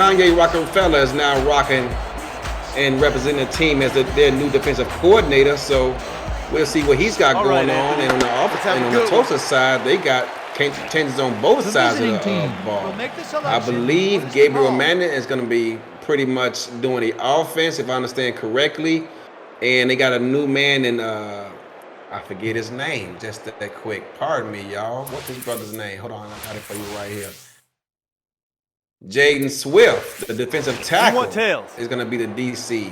Kanye Rockefeller is now rocking and representing the team as their new defensive coordinator. So we'll see what he's got going on. And on the Tulsa side, they got changes on both sides of the ball. I believe Gabriel Manning is going to be pretty much doing the offense, if I understand correctly. And they got a new man in, I forget his name, just that quick. Pardon me, y'all. What's his brother's name? Hold on, I got it for you right here. Jaden Swift, the defensive tackle, is going to be the DC.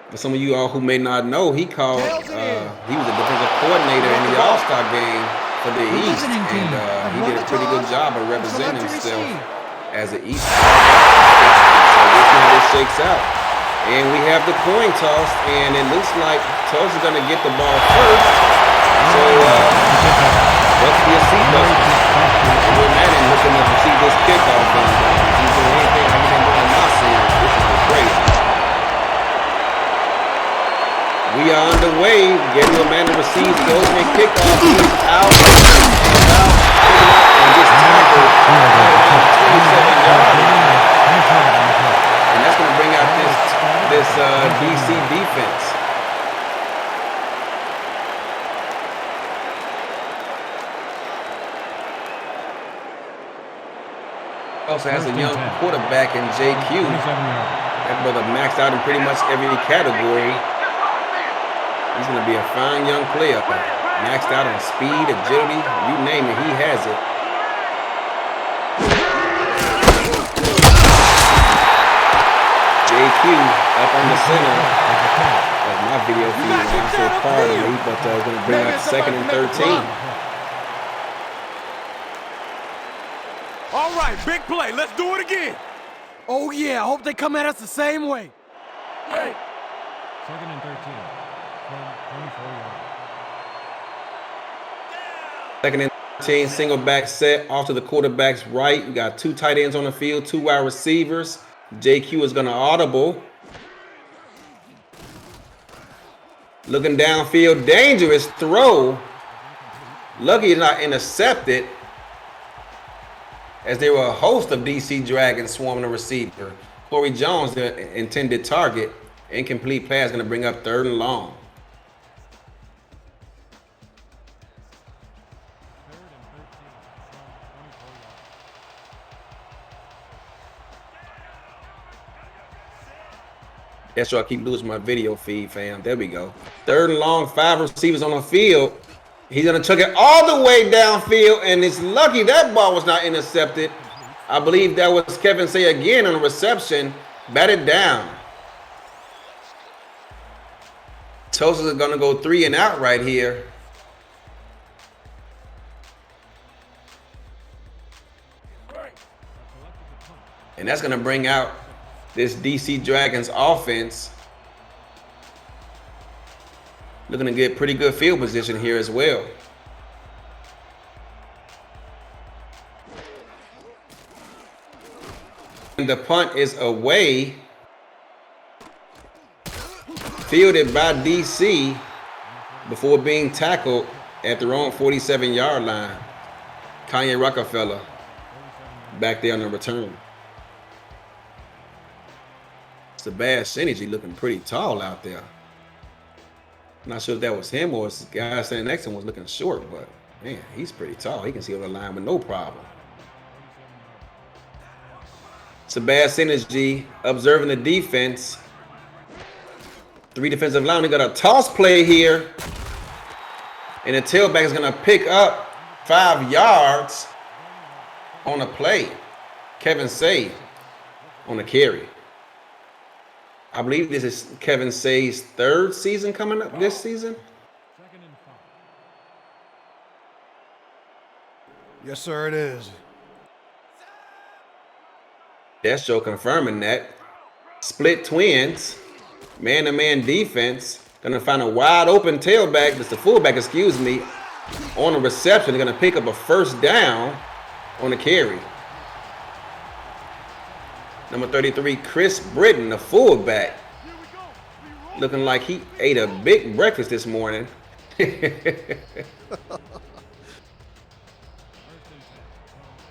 For some of you all who may not know, he was a defensive coordinator in the All-Star game for the East, and he did a pretty good job of representing himself as an East. So we'll see how this shakes out. And we have the coin toss, and it looks like Tulsa's going to get the ball first. So let's be a seatbelt. We're Manning looking to see this kickoff, and he's doing anything I've been doing in my series. This is crazy. We are underway. Gabriel Manning receives the opening kickoff. He's out, and gets tackled around 27 yards. And that's going to bring out this DC defense. Also has a young quarterback in JQ. That brother maxed out in pretty much every category. He's going to be a fine young player. Maxed out on speed, agility, you name it, he has it. JQ up on the center. That's my video feed. I'm so proud of me, but we're going to bring out 2nd and 13. All right, big play. Let's do it again. Oh, yeah. I hope they come at us the same way. Hey. 2nd and 13. From 24 yards. 2nd and 13, single back set off to the quarterback's right. We got 2 tight ends on the field, 2 wide receivers. JQ is going to audible. Looking downfield, dangerous throw. Lucky it's not intercepted, as there were a host of DC Dragons swarming the receiver. Corey Jones, the intended target. Incomplete pass, going to bring up 3rd and long. That's why I keep losing my video feed, fam. There we go. 3rd and long, 5 receivers on the field. He's going to chuck it all the way downfield, and it's lucky that ball was not intercepted. I believe that was Kevin Say again on the reception. Batted down. Tulsa is going to go 3 and out right here. And that's going to bring out this DC Dragons offense. Looking to get pretty good field position here as well. And the punt is away. Fielded by DC before being tackled at their own 47-yard line. Kanye Rockefeller back there on the return. Sebastian Synergy looking pretty tall out there. I'm not sure if that was him or his guy standing next to him was looking short, but man, he's pretty tall. He can see over the line with no problem. Sebastian Synergy observing the defense. 3 defensive linemen. We got a toss play here. And the tailback is going to pick up 5 yards on a play. Kevin Say on the carry. I believe this is Kevin Say's 3rd season coming up this season. Yes, sir, it is. That's Joe confirming that. Split twins. Man-to-man defense. Gonna find a wide open tailback. That's the fullback, excuse me. On the reception. They're gonna pick up a 1st down on the carry. Number 33, Chris Britton, the fullback. Looking like he ate a big breakfast this morning.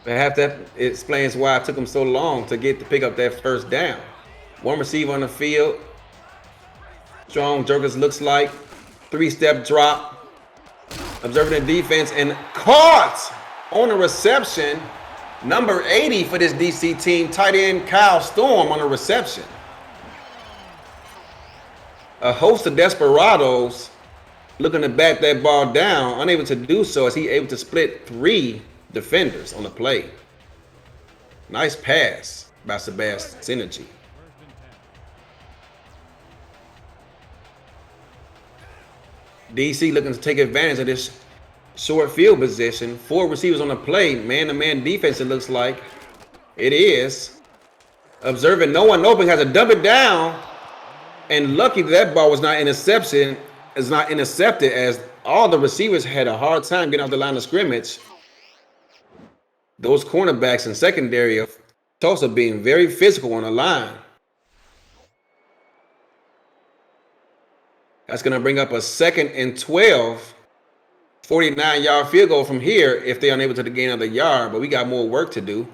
Perhaps that explains why it took him so long to pick up that 1st down. 1 receiver on the field. Strong jerkers looks like. 3-step drop. Observing the defense and caught on the reception. Number 80 for this DC team, tight end Kyle Storm on the reception. A host of Desperados looking to bat that ball down, unable to do so as he able to split 3 defenders on the play. Nice pass by Sebastian Synergy. DC looking to take advantage of this short field position. 4 receivers on the play. Man-to-man defense, it looks like. It is. Observing no one open, has to dump it down. And lucky that ball was not intercepted, as all the receivers had a hard time getting off the line of scrimmage. Those cornerbacks and secondary of Tulsa being very physical on the line. That's going to bring up a 2nd and 12. 49-yard field goal from here if they're unable to gain another yard, but we got more work to do.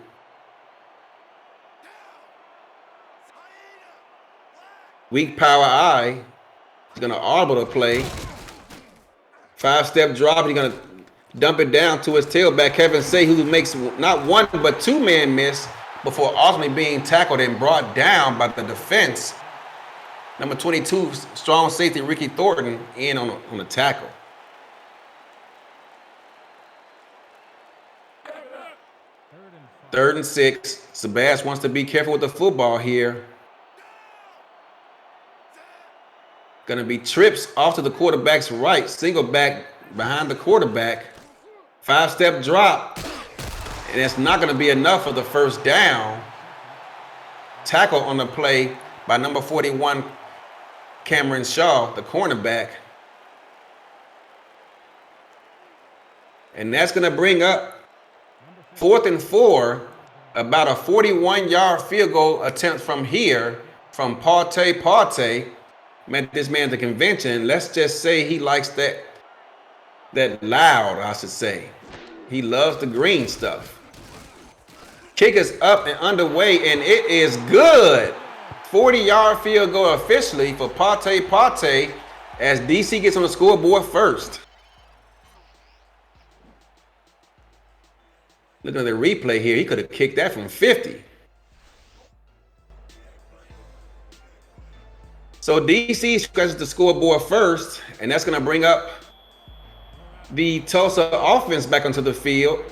Weak power eye. He's going to audible the play. 5-step drop. He's going to dump it down to his tailback, Kevin Say, who makes not 1 but 2 man miss. before ultimately being tackled and brought down by the defense. Number 22, strong safety Ricky Thornton in on the tackle. Third and 6. Sebas wants to be careful with the football here. Going to be trips off to the quarterback's right. Single back behind the quarterback. 5-step drop. And it's not going to be enough for the first down. Tackle on the play by number 41, Cameron Shaw, the cornerback. And that's going to bring up 4th and 4, about a 41-yard field goal attempt from here from Partey. Met this man at the convention. Let's just say he likes that loud, I should say. He loves the green stuff. Kick is up and underway, and it is good. 40-yard field goal officially for Partey as DC gets on the scoreboard first. Looking at the replay here, he could have kicked that from 50. So DC scratches the scoreboard first, and that's going to bring up the Tulsa offense back onto the field.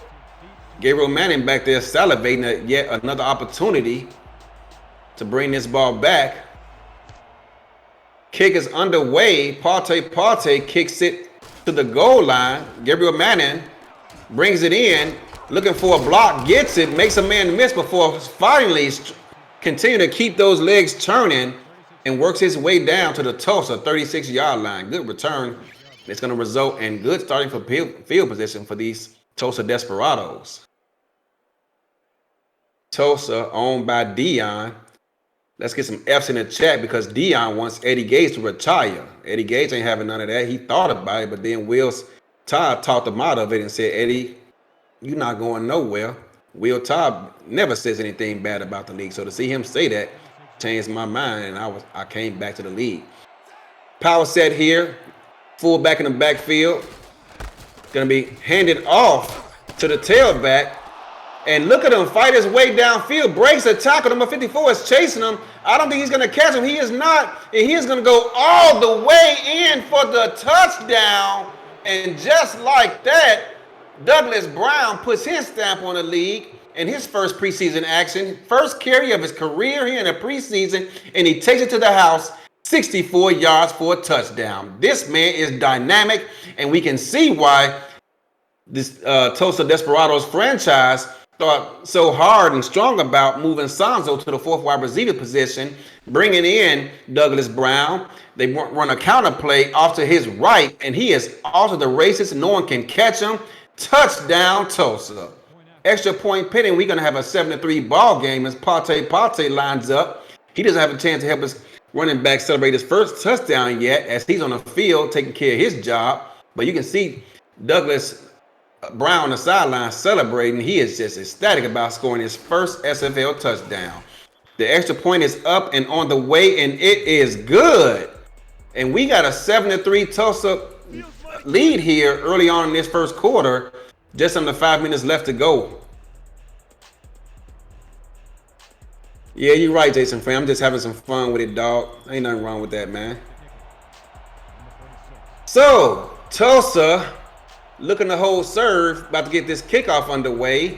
Gabriel Manning back there salivating at yet another opportunity to bring this ball back. Kick is underway. Partey kicks it to the goal line. Gabriel Manning brings it in, looking for a block, gets it, makes a man miss before finally continue to keep those legs turning and works his way down to the Tulsa 36-yard line. Good return. It's going to result in good starting for field position for these Tulsa Desperados. Tulsa owned by Dion. Let's get some F's in the chat because Dion wants Eddie Gates to retire. Eddie Gates ain't having none of that. He thought about it, but then Todd talked him out of it and said, Eddie, you're not going nowhere. Will Todd never says anything bad about the league. So to see him say that changed my mind, and I came back to the league. Power set here. Fullback in the backfield. Going to be handed off to the tailback. And look at him fight his way downfield. Breaks a tackle. Number 54 is chasing him. I don't think he's going to catch him. He is not. And he is going to go all the way in for the touchdown. And just like that, Douglas Brown puts his stamp on the league in his first preseason action. First carry of his career here in the preseason. And he takes it to the house. 64 yards for a touchdown. This man is dynamic. And we can see why this Tulsa Desperados franchise thought so hard and strong about moving Sanzo to the fourth wide receiver position, bringing in Douglas Brown. They run a counter play off to his right, and he is off to the races. No one can catch him. Touchdown, Tulsa. Extra point pending. We're going to have a 7-3 ball game as Partey lines up. He doesn't have a chance to help his running back celebrate his first touchdown yet as he's on the field taking care of his job. But you can see Douglas Brown on the sideline celebrating. He is just ecstatic about scoring his first SFL touchdown. The extra point is up and on the way, and it is good. And we got a 7-3 Tulsa lead here early on in this first quarter, just under 5 minutes left to go. Yeah, you're right, Jason Fram. I'm just having some fun with it, dog. Ain't nothing wrong with that, man. So, Tulsa looking to hold serve, about to get this kickoff underway.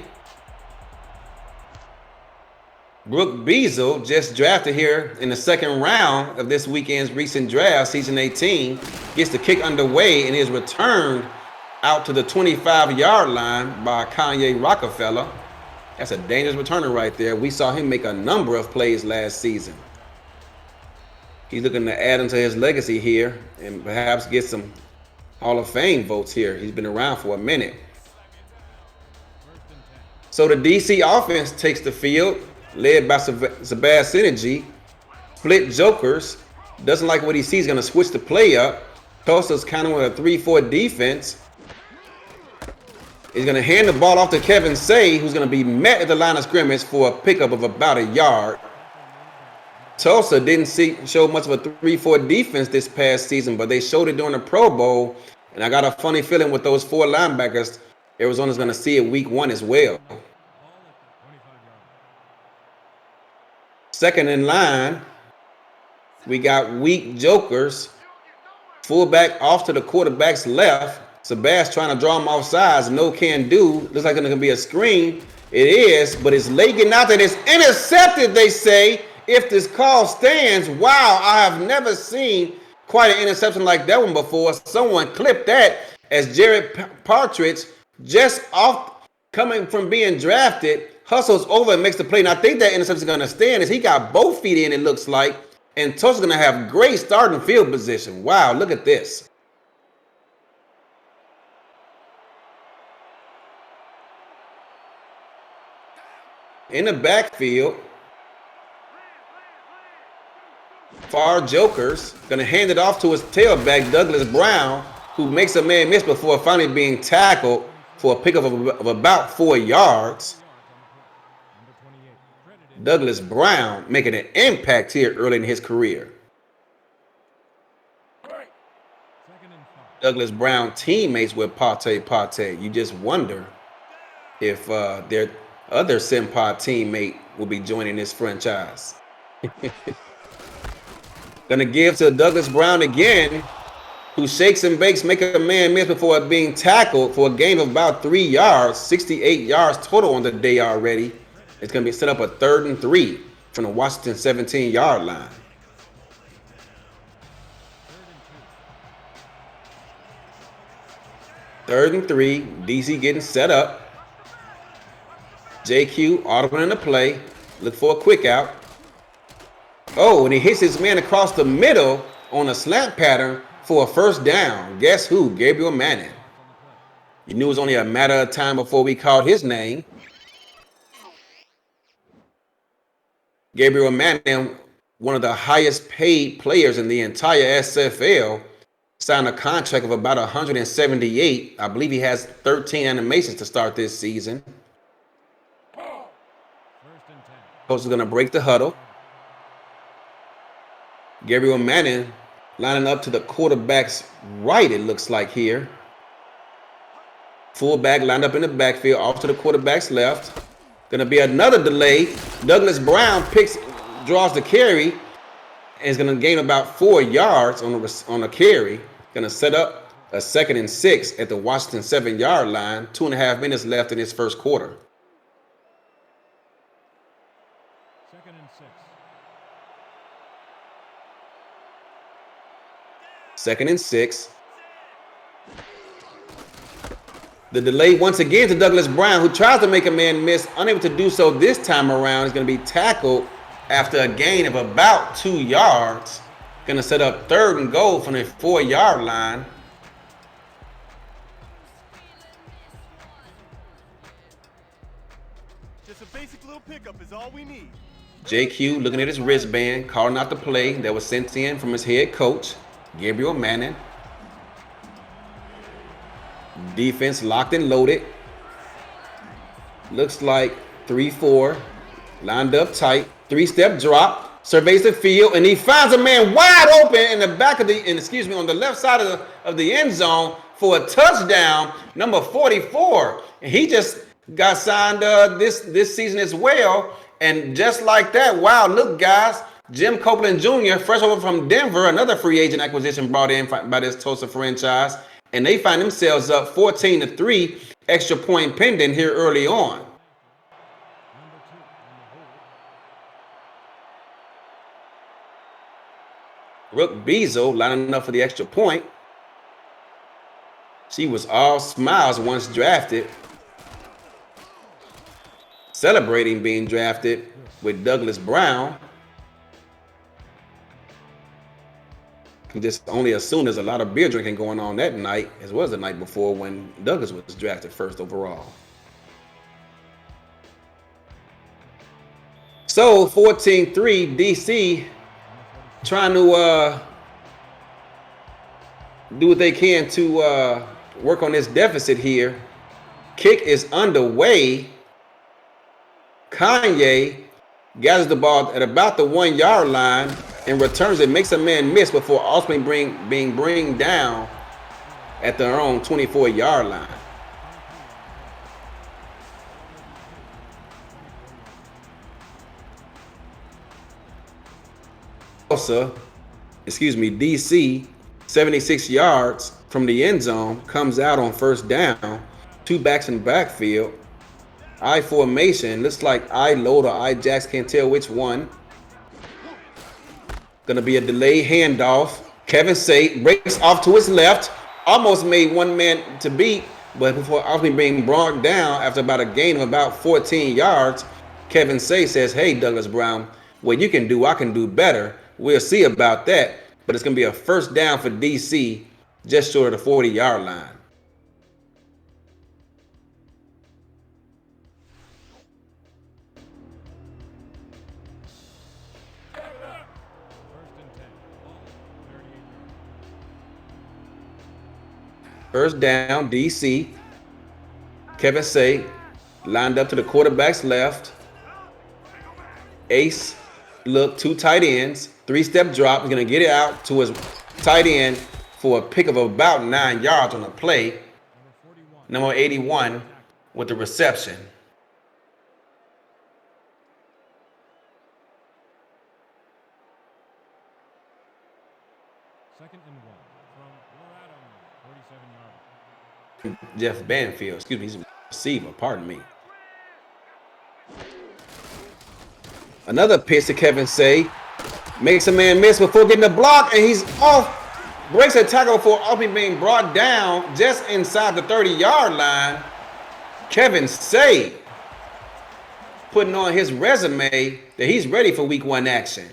Brooke Beazle, just drafted here in the second round of this weekend's recent draft, season 18, gets the kick underway and is returned out to the 25-yard line by Kanye Rockefeller. That's a dangerous returner right there. We saw him make a number of plays last season. He's looking to add into his legacy here and perhaps get some Hall of Fame votes here. He's been around for a minute. So the DC offense takes the field, led by Sebas Synergy. Split jokers. Doesn't like what he sees. Going to switch the play up. Tulsa's kind of with a 3-4 defense. He's going to hand the ball off to Kevin Say, who's going to be met at the line of scrimmage for a pickup of about a yard. Tulsa didn't show much of a 3-4 defense this past season, but they showed it during the Pro Bowl. And I got a funny feeling with those 4 linebackers, Arizona's going to see it week 1 as well. Second in line, we got weak jokers. Fullback off to the quarterback's left. Sebas trying to draw him off sides. No can do. Looks like it's going to be a screen. It is, but it's late getting out there. It's intercepted, they say, if this call stands. Wow, I have never seen quite an interception like that one before. Someone clipped that as Jared Partridge, just off coming from being drafted, hustles over and makes the play. And I think that interception is going to stand as he got both feet in, it looks like. And Tulsa's going to have great starting field position. Wow, look at this. In the backfield, far jokers, going to hand it off to his tailback, Douglas Brown, who makes a man miss before finally being tackled for a pickup of about 4 yards. Douglas Brown making an impact here early in his career. Douglas Brown teammates with Pate. You just wonder if their other Senpai teammate will be joining this franchise. Gonna give to Douglas Brown again, who shakes and bakes, making a man miss before being tackled for a gain of about 3 yards, 68 yards total on the day already. It's going to be set up a 3rd and 3 from the Washington 17-yard line. Third and 3, DC getting set up. JQ audible in the play. Look for a quick out. Oh, and he hits his man across the middle on a slant pattern for a first down. Guess who? Gabriel Manning. You knew it was only a matter of time before we called his name. Gabriel Manning, one of the highest paid players in the entire SFL, signed a contract of about 178. I believe he has 13 animations to start this season. Coach is going to break the huddle. Gabriel Manning lining up to the quarterback's right, it looks like here. Fullback lined up in the backfield, off to the quarterback's left. Going to be another delay. Douglas Brown draws the carry, and is going to gain about 4 yards on a carry. Going to set up a 2nd and 6 at the Washington 7-yard line. 2.5 minutes left in his first quarter. 2nd and 6. 2nd and 6. The delay once again to Douglas Brown, who tries to make a man miss, unable to do so this time around. Is going to be tackled after a gain of about 2 yards. Going to set up 3rd and goal from the 4-yard line. Just a basic little pickup is all we need. JQ looking at his wristband, calling out the play that was sent in from his head coach, Gabriel Manning. Defense locked and loaded. Looks like 3-4. Lined up tight. 3-step drop. Surveys the field, and he finds a man wide open in the back of on the left side of the end zone for a touchdown, number 44. And he just got signed this season as well. And just like that, wow, look, guys, Jim Copeland Jr., fresh over from Denver, another free agent acquisition brought in by this Tulsa franchise. And they find themselves up 14-3, extra point pending here early on. Brooke Beazle lining up for the extra point. She was all smiles once drafted. Celebrating being drafted with Douglas Brown. Just only assume there's a lot of beer drinking going on that night, as well as the night before when Douglas was drafted 1st overall. So 14-3 DC trying to do what they can to work on this deficit here. Kick is underway. Kanye gathers the ball at about the 1-yard line and returns it, makes a man miss before ultimately being bring down at their own 24-yard line. DC, 76 yards from the end zone, comes out on first down, 2 backs in the backfield. I formation, looks like I load or I jacks, can't tell which one. Gonna be a delayed handoff. Kevin Say breaks off to his left, almost made one man to beat, but before ultimately being brought down after about a gain of about 14 yards, Kevin Say says, hey, Douglas Brown, what you can do, I can do better. We'll see about that, but it's gonna be a first down for DC, just short of the 40-yard line. First down, DC. Kevin Say lined up to the quarterback's left. Ace look, 2 tight ends, 3-step drop. He's gonna get it out to his tight end for a pick of about 9 yards on the play. Number 81 with the reception. Second and 1 from Colorado, 47 yards. Jeff Banfield, excuse me, he's a receiver, pardon me. Another pitch to Kevin Say. Makes a man miss before getting the block, and he's off. Breaks a tackle before ultimately being brought down just inside the 30-yard line. Kevin Say putting on his resume that he's ready for week 1 action.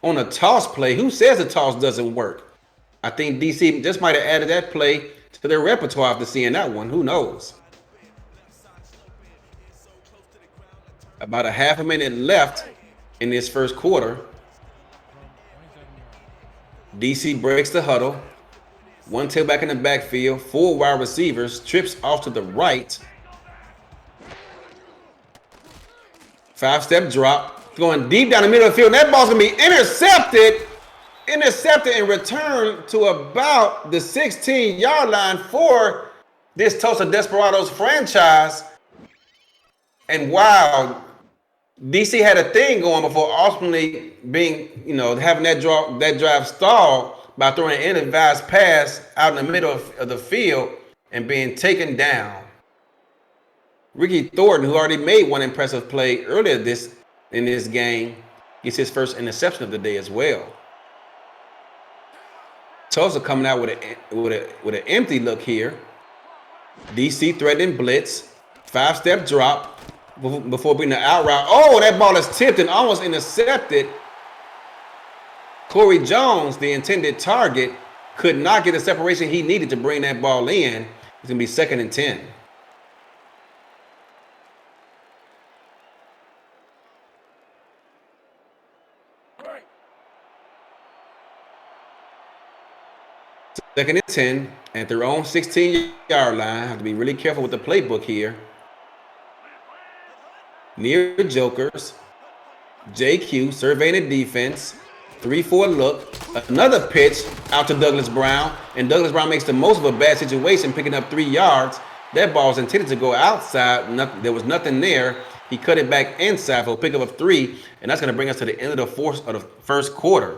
On a toss play, who says the toss doesn't work? I think DC just might have added that play to their repertoire after seeing that one. Who knows? About a half a minute left in this first quarter. DC breaks the huddle. 1 tailback in the backfield. 4 wide receivers. Trips off to the right. 5-step drop. Going deep down the middle of the field. That ball's going to be intercepted. Intercepted and returned to about the 16-yard line for this Tulsa Desperados franchise. And wow, DC had a thing going before ultimately being, having that drive stalled by throwing an ill-advised pass out in the middle of the field and being taken down. Ricky Thornton, who already made one impressive play earlier in this game, gets his first interception of the day as well. Tulsa coming out with an empty look here. DC threatening blitz, 5-step drop before being the out route. Oh, that ball is tipped and almost intercepted. Corey Jones, the intended target, could not get the separation he needed to bring that ball in. It's gonna be 2nd and 10. Second and 10 at their own 16-yard line. Have to be really careful with the playbook here. Near jokers. JQ surveying the defense. 3-4 look. Another pitch out to Douglas Brown. And Douglas Brown makes the most of a bad situation, picking up 3 yards. That ball was intended to go outside. There was nothing there. He cut it back inside for a pickup of 3. And that's going to bring us to the end of the first quarter.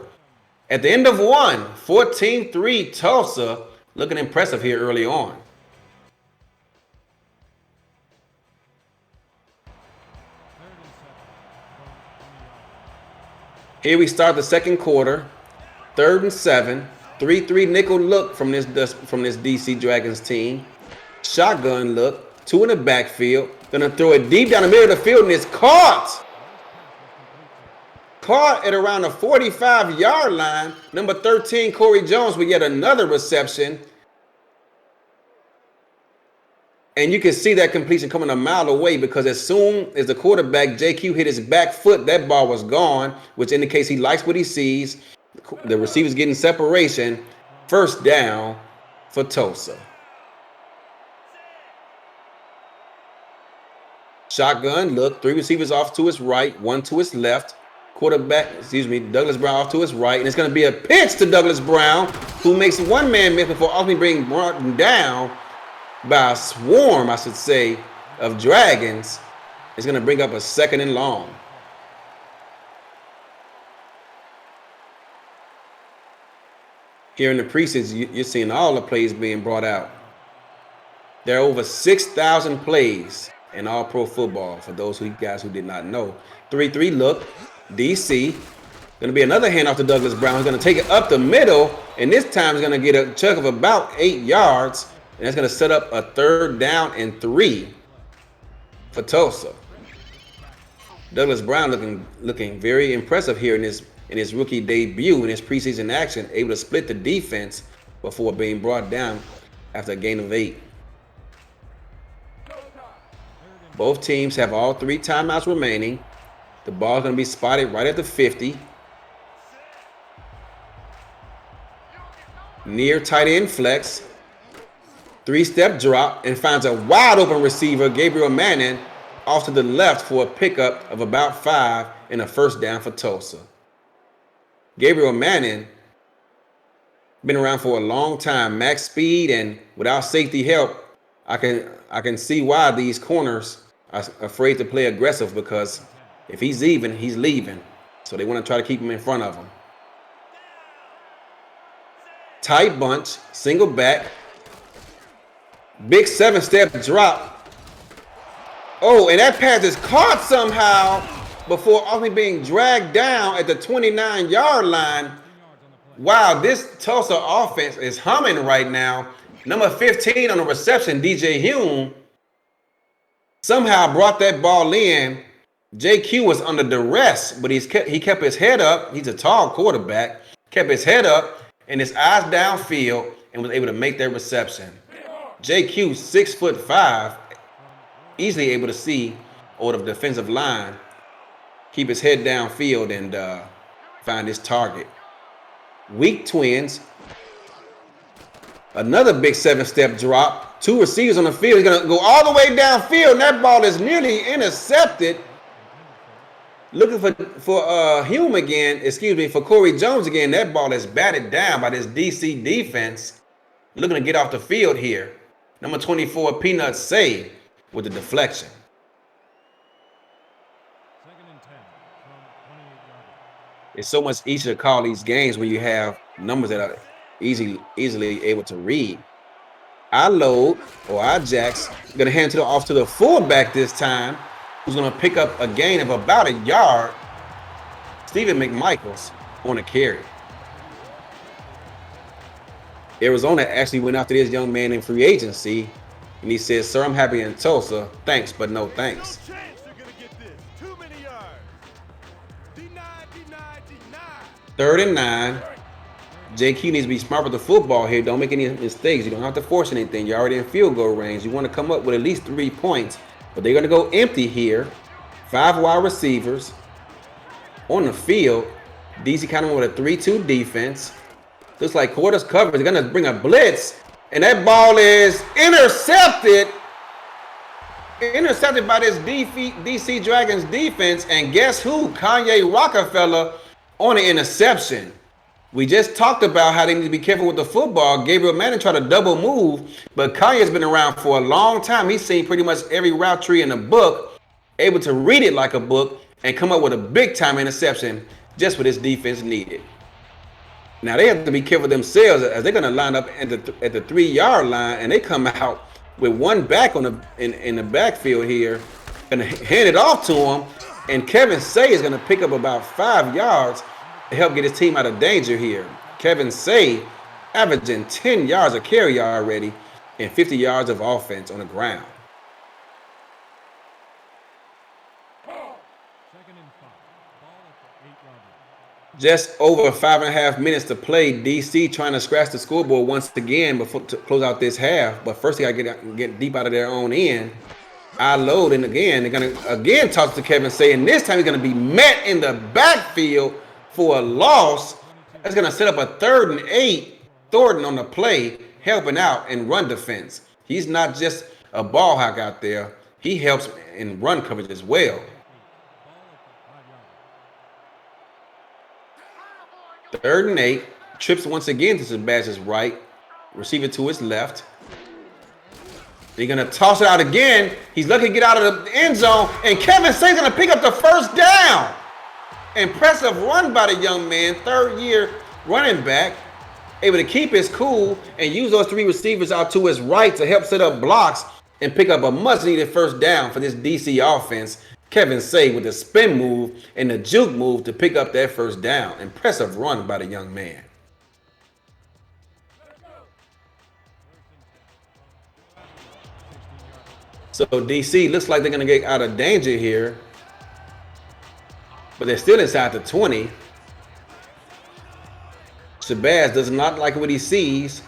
At the end of 1, 14-3 Tulsa, looking impressive here early on. Here we start the second quarter. 3rd and 7, 3-3 nickel look from this DC Dragons team. Shotgun look, 2 in the backfield. Gonna throw it deep down the middle of the field, and it's caught. Caught at around the 45-yard line. Number 13, Corey Jones, with yet another reception. And you can see that completion coming a mile away, because as soon as the quarterback, JQ, hit his back foot, that ball was gone, which indicates he likes what he sees. The receiver's getting separation. First down for Tulsa. Shotgun look, 3 receivers off to his right, 1 to his left. Douglas Brown off to his right, and it's going to be a pitch to Douglas Brown, who makes one man miss before ultimately being brought down by a swarm, I should say, of Dragons. It's going to bring up a 2nd and long. Here in the preseason, you're seeing all the plays being brought out. There are over 6,000 plays in all pro football, for those guys who did not know. 3-3 look, DC. Going to be another handoff to Douglas Brown. He's going to take it up the middle, and this time he's going to get a chunk of about 8 yards, and that's going to set up a 3rd down and 3 for Tulsa. Douglas Brown looking very impressive here in his rookie debut, in his preseason action, able to split the defense before being brought down after a gain of 8. Both teams have all 3 timeouts remaining. The ball is going to be spotted right at the 50. Near tight end flex. 3-step drop and finds a wide open receiver, Gabriel Manning, off to the left for a pickup of about 5 and a 1st down for Tulsa. Gabriel Manning, been around for a long time, max speed, and without safety help, I can see why these corners are afraid to play aggressive, because if he's even, he's leaving. So they want to try to keep him in front of him. Tight bunch, single back. Big 7-step drop. Oh, and that pass is caught somehow before ultimately being dragged down at the 29-yard line. Wow, this Tulsa offense is humming right now. Number 15 on the reception, DJ Hume, somehow brought that ball in. JQ was under duress, but he kept his head up. He's a tall quarterback. Kept his head up and his eyes downfield and was able to make that reception. JQ, 6'5", easily able to see over the defensive line, keep his head downfield and find his target. Weak twins. Another big 7-step drop. 2 receivers on the field. He's going to go all the way downfield, and that ball is nearly intercepted. Looking for Hume again, for Corey Jones again. That ball is batted down by this DC defense. Looking to get off the field here. Number 24, Peanut Say, with the deflection. 2nd and 10 from 28 yards. It's so much easier to call these games when you have numbers that are easily able to read. I load, or I jacks, going to hand it off to the fullback this time, who's going to pick up a gain of about 1 yard. Stephen McMichaels on a carry. Arizona actually went after this young man in free agency, and he says, "Sir, I'm happy in Tulsa. Thanks, but no thanks." No chance they're gonna get this. Too many yards. Denied. 3rd and 9. JQ needs to be smart with the football here. Don't make any mistakes. You don't have to force anything. You're already in field goal range. You want to come up with at least 3 points, but they're going to go empty here. 5 wide receivers on the field. DC kind of with a 3-2 defense. Looks like quarters covered. They're going to bring a blitz, and that ball is intercepted. Intercepted by this DC Dragons defense, and guess who? Kanye Rockefeller on the interception. We just talked about how they need to be careful with the football. Gabriel Manning tried to double move, but Kanye's been around for a long time. He's seen pretty much every route tree in the book, able to read it like a book and come up with a big-time interception just what this defense needed. Now, they have to be careful themselves as they're going to line up at the 3-yard line, and they come out with one back in the backfield here, going to hand it off to him, and Kevin Say is going to pick up about 5 yards to help get his team out of danger here. Kevin Say averaging 10 yards a carry already and 50 yards of offense on the ground. 2nd and 5. Ball at the 8-yard line. Just over 5.5 minutes to play. DC trying to scratch the scoreboard once again before to close out this half. But first, they got to get deep out of their own end. I load, and again, they're going to again talk to Kevin Say, and this time he's going to be met in the backfield for a loss. That's going to set up a 3rd and 8. Thornton on the play, helping out in run defense. He's not just a ball hawk out there. He helps in run coverage as well. 3rd and 8. Trips once again to Sebastian's right. Receiver to his left. They're going to toss it out again. He's lucky to get out of the end zone. And Kevin Say's going to pick up the 1st down. Impressive run by the young man. 3rd-year running back. able to keep his cool and use those 3 receivers out to his right to help set up blocks and pick up a much-needed first down for this DC offense. Kevin Say with the spin move and the juke move to pick up that first down. Impressive run by the young man. So DC looks like they're going to get out of danger here, but they're still inside the 20. Shabazz does not like what he sees.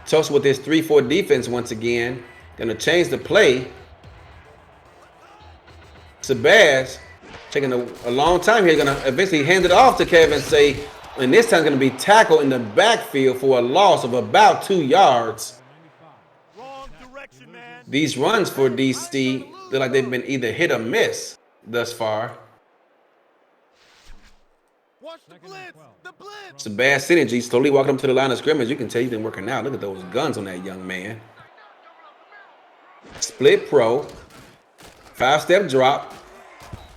Tulsa with his 3-4 defense once again. Going to change the play. Shabazz taking a long time here. Going to eventually hand it off to Kevin Say, and this time going to be tackled in the backfield for a loss of about 2 yards. These runs for DC look like they've been either hit or miss thus far. Watch the blitz! The blitz! It's a bad synergy. Slowly walking up to the line of scrimmage. You can tell he's been working out. Look at those guns on that young man. Split pro. 5-step drop.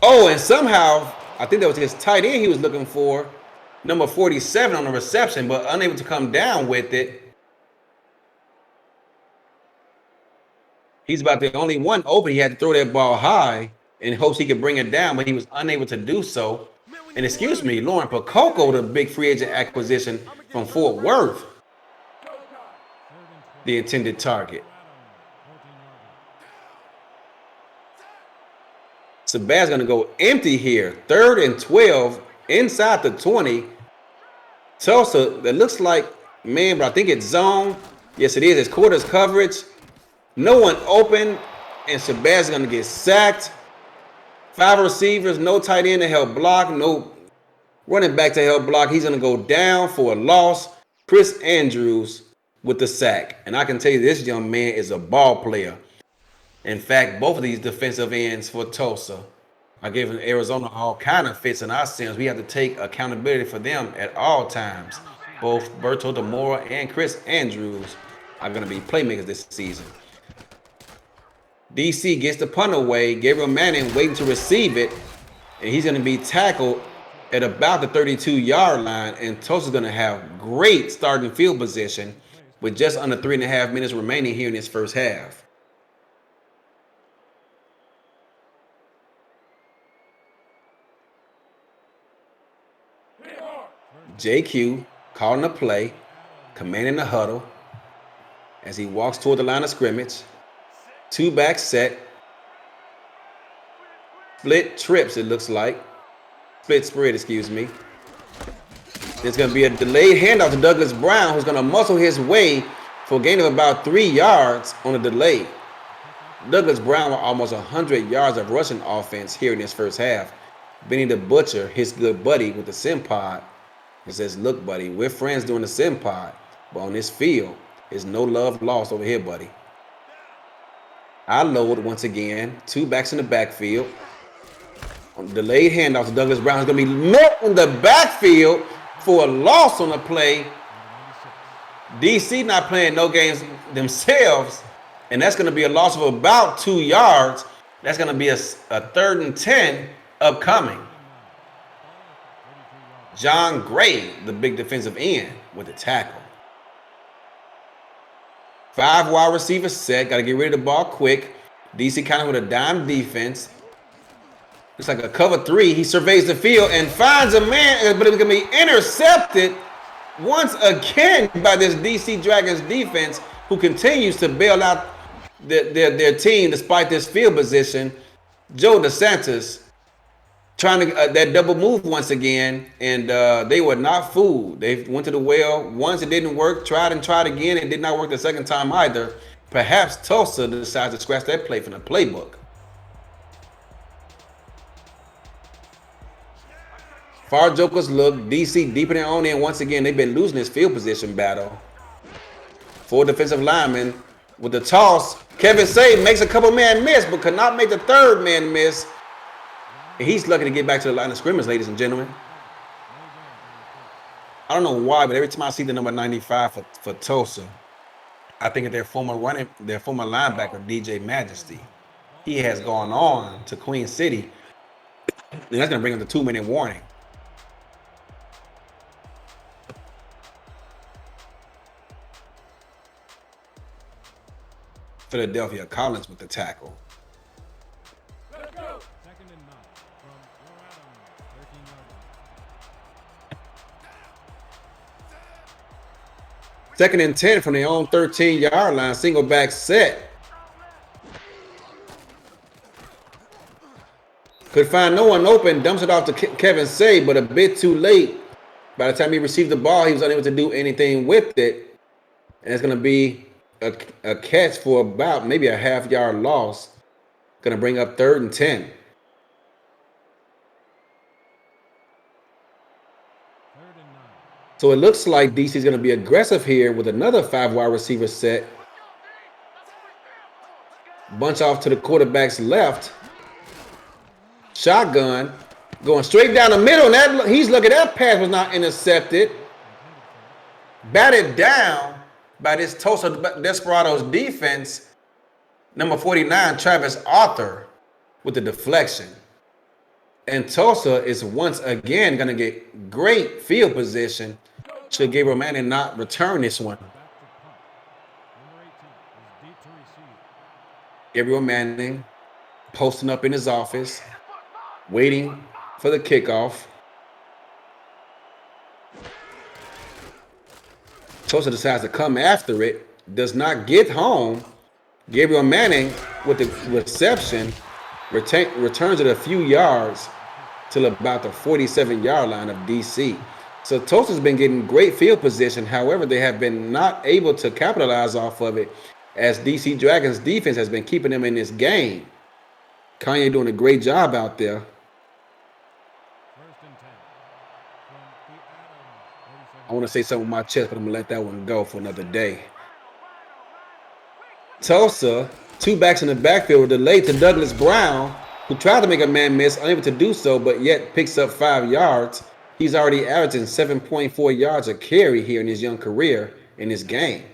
Oh, and somehow, I think that was his tight end he was looking for. Number 47 on the reception, but unable to come down with it. He's about the only one open. He had to throw that ball high in hopes he could bring it down, but he was unable to do so. And excuse me, Lauren Pococo, the big free agent acquisition from Fort Worth, the intended target. Shabazz going to go empty here. 3rd and 12 inside the 20. Tulsa, that looks like man, but I think it's zone. Yes, it is. It's quarters coverage. No one open, and Shabazz is going to get sacked. 5 receivers, no tight end to help block, no running back to help block. He's going to go down for a loss. Chris Andrews with the sack. And I can tell you this young man is a ball player. In fact, both of these defensive ends for Tulsa are giving Arizona all kind of fits in our sense. We have to take accountability for them at all times. Both Berto DeMora and Chris Andrews are going to be playmakers this season. DC gets the punt away. Gabriel Manning waiting to receive it. And he's going to be tackled at about the 32-yard line. And Tulsa's going to have great starting field position with just under 3.5 minutes remaining here in this first half. JQ calling the play, commanding the huddle as he walks toward the line of scrimmage. 2-back set. Split trips, it looks like. Split spread, excuse me. There's going to be a delayed handoff to Douglas Brown, who's going to muscle his way for a gain of about 3 yards on a delay. Douglas Brown with almost 100 yards of rushing offense here in this first half. Benny the Butcher, his good buddy with the sim pod, he says, look, buddy, we're friends doing the sim pod, but on this field, there's no love lost over here, buddy. I load once again. 2 backs in the backfield. Delayed handoff to Douglas Brown is going to be met in the backfield for a loss on the play. DC not playing no games themselves, and that's going to be a loss of about 2 yards. That's going to be a 3rd and 10 upcoming. John Gray, the big defensive end, with the tackle. 5 wide receivers set. Got to get rid of the ball quick. DC kind of with a dime defense. Looks like a cover 3. He surveys the field and finds a man, but it's going to be intercepted once again by this DC Dragons defense, who continues to bail out their team despite this field position. Joe DeSantis trying to that double move once again, and they were not fooled. They went to the well. Once it didn't work, tried and tried again. It did not work the second time either. Perhaps Tulsa decides to scratch that play from the playbook. Far Jokers look. DC deep in their own end once again. They've been losing this field position battle. 4 defensive linemen with the toss. Kevin Say makes a couple man miss, but could not make the 3rd man miss. And he's lucky to get back to the line of scrimmage, ladies and gentlemen. I don't know why, but every time I see the number 95 for Tulsa, I think of their former linebacker, DJ Majesty. He has gone on to Queen City. And that's going to bring him the 2-minute warning. Philadelphia Collins with the tackle. Second and 9 from Colorado, 13 yards. Second and 10 from their own 13-yard line. Single back set. Could find no one open. Dumps it off to Kevin Say, but a bit too late. By the time he received the ball, he was unable to do anything with it. And it's going to be a catch for about maybe a half-yard loss. Going to bring up 3rd and 10. So it looks like DC is going to be aggressive here with another 5-wide receiver set. Bunch off to the quarterback's left. Shotgun. Going straight down the middle. And he's looking, that pass was not intercepted. Batted down by this Tulsa Desperados defense. Number 49, Travis Arthur, with the deflection. And Tulsa is once again going to get great field position. Should Gabriel Manning not return this one? Gabriel Manning posting up in his office, waiting for the kickoff. Tulsa decides to come after it, does not get home. Gabriel Manning with the reception returns it a few yards till about the 47-yard line of DC. So Tulsa's been getting great field position. However, they have been not able to capitalize off of it as DC Dragons defense has been keeping them in this game. Kanye doing a great job out there. I want to say something with my chest, but I'm going to let that one go for another day. Tulsa, 2 backs in the backfield, delayed to Douglas Brown, who tried to make a man miss, unable to do so, but yet picks up 5 yards. He's already averaging 7.4 yards a carry here in his young career in this game.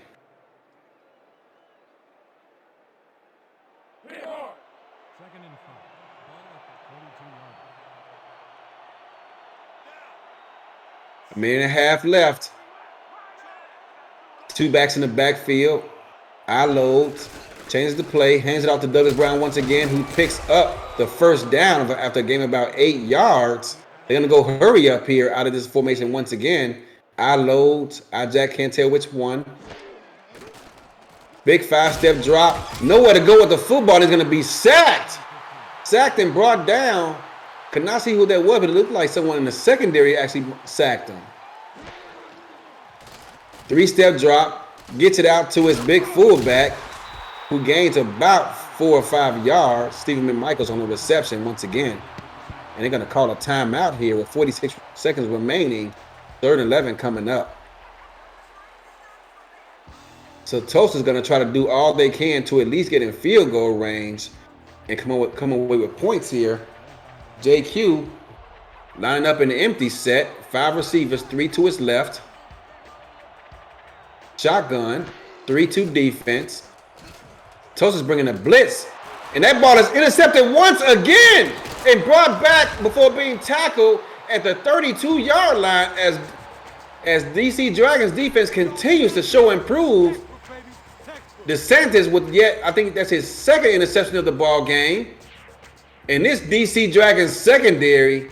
Second and 5. Ball at the 42-yard line. A minute and a half left. 2 backs in the backfield. I loads, changes the play, hands it off to Douglas Brown once again, who picks up the first down after a game about 8 yards. They're going to go hurry up here out of this formation once again. I loads, I jack, can't tell which one. Big 5-step drop. Nowhere to go with the football. He's going to be sacked. Sacked and brought down. Could not see who that was, but it looked like someone in the secondary actually sacked him. 3-step drop. Gets it out to his big fullback, who gains about 4 or 5 yards. Stephen McMichaels on the reception once again. And they're going to call a timeout here with 46 seconds remaining. 3rd and 11 coming up. So Tulsa's going to try to do all they can to at least get in field goal range and come away with points here. JQ lining up in the empty set. 5 receivers, 3 to his left. Shotgun, 3-2 defense. Tulsa's bringing a blitz. And that ball is intercepted once again and brought back before being tackled at the 32-yard line as DC Dragons defense continues to show improve. DeSantis with I think that's his 2nd interception of the ball game. And this DC Dragons secondary,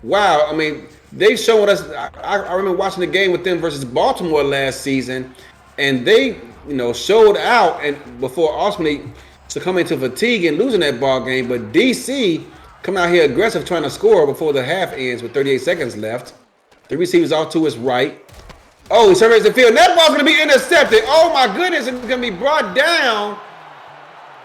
wow, I mean, they've shown us, I remember watching the game with them versus Baltimore last season, and they, showed out and before ultimately succumbing to fatigue and losing that ball game. But DC come out here aggressive trying to score before the half ends with 38 seconds left. The receiver's off to his right. Oh, he surveys the field. And that ball's going to be intercepted. Oh, my goodness. It's going to be brought down.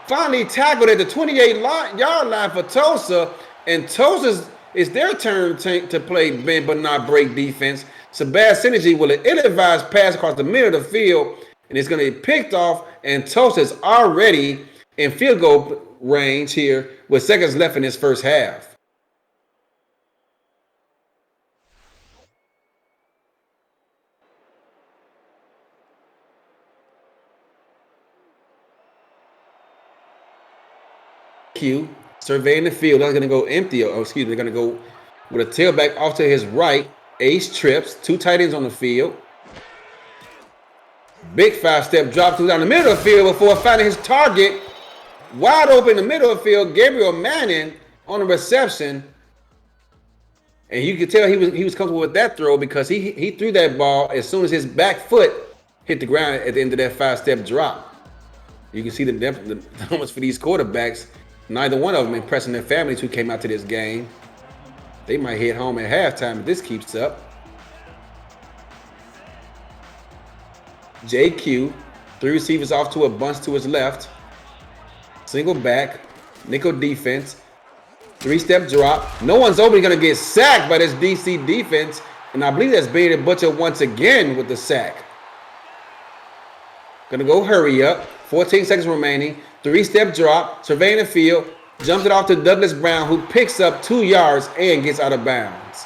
Finally tackled at the 28-yard line for Tulsa. And Tulsa's, it's their turn to play bend but not break defense. It's a bad synergy with an ill-advised pass across the middle of the field. And it's going to be picked off. And Tulsa's already in field goal range here with seconds left in this first half. Q surveying the field. They're going to go empty. They're going to go with a tailback off to his right. Ace trips. 2 tight ends on the field. Big 5-step drop through down the middle of the field before finding his target. Wide open in the middle of the field, Gabriel Manning on the reception. And you could tell he was comfortable with that throw because he threw that ball as soon as his back foot hit the ground at the end of that 5-step drop. You can see the numbers for these quarterbacks. Neither one of them impressing their families who came out to this game. They might head home at halftime if this keeps up. JQ, 3 receivers off to a bunch to his left. Single back, nickel defense, 3-step drop. No one's open, gonna get sacked by this DC defense. And I believe that's Benny the Butcher once again with the sack. Gonna go hurry up, 14 seconds remaining. 3-step drop, surveying the field, jumps it off to Douglas Brown, who picks up 2 yards and gets out of bounds.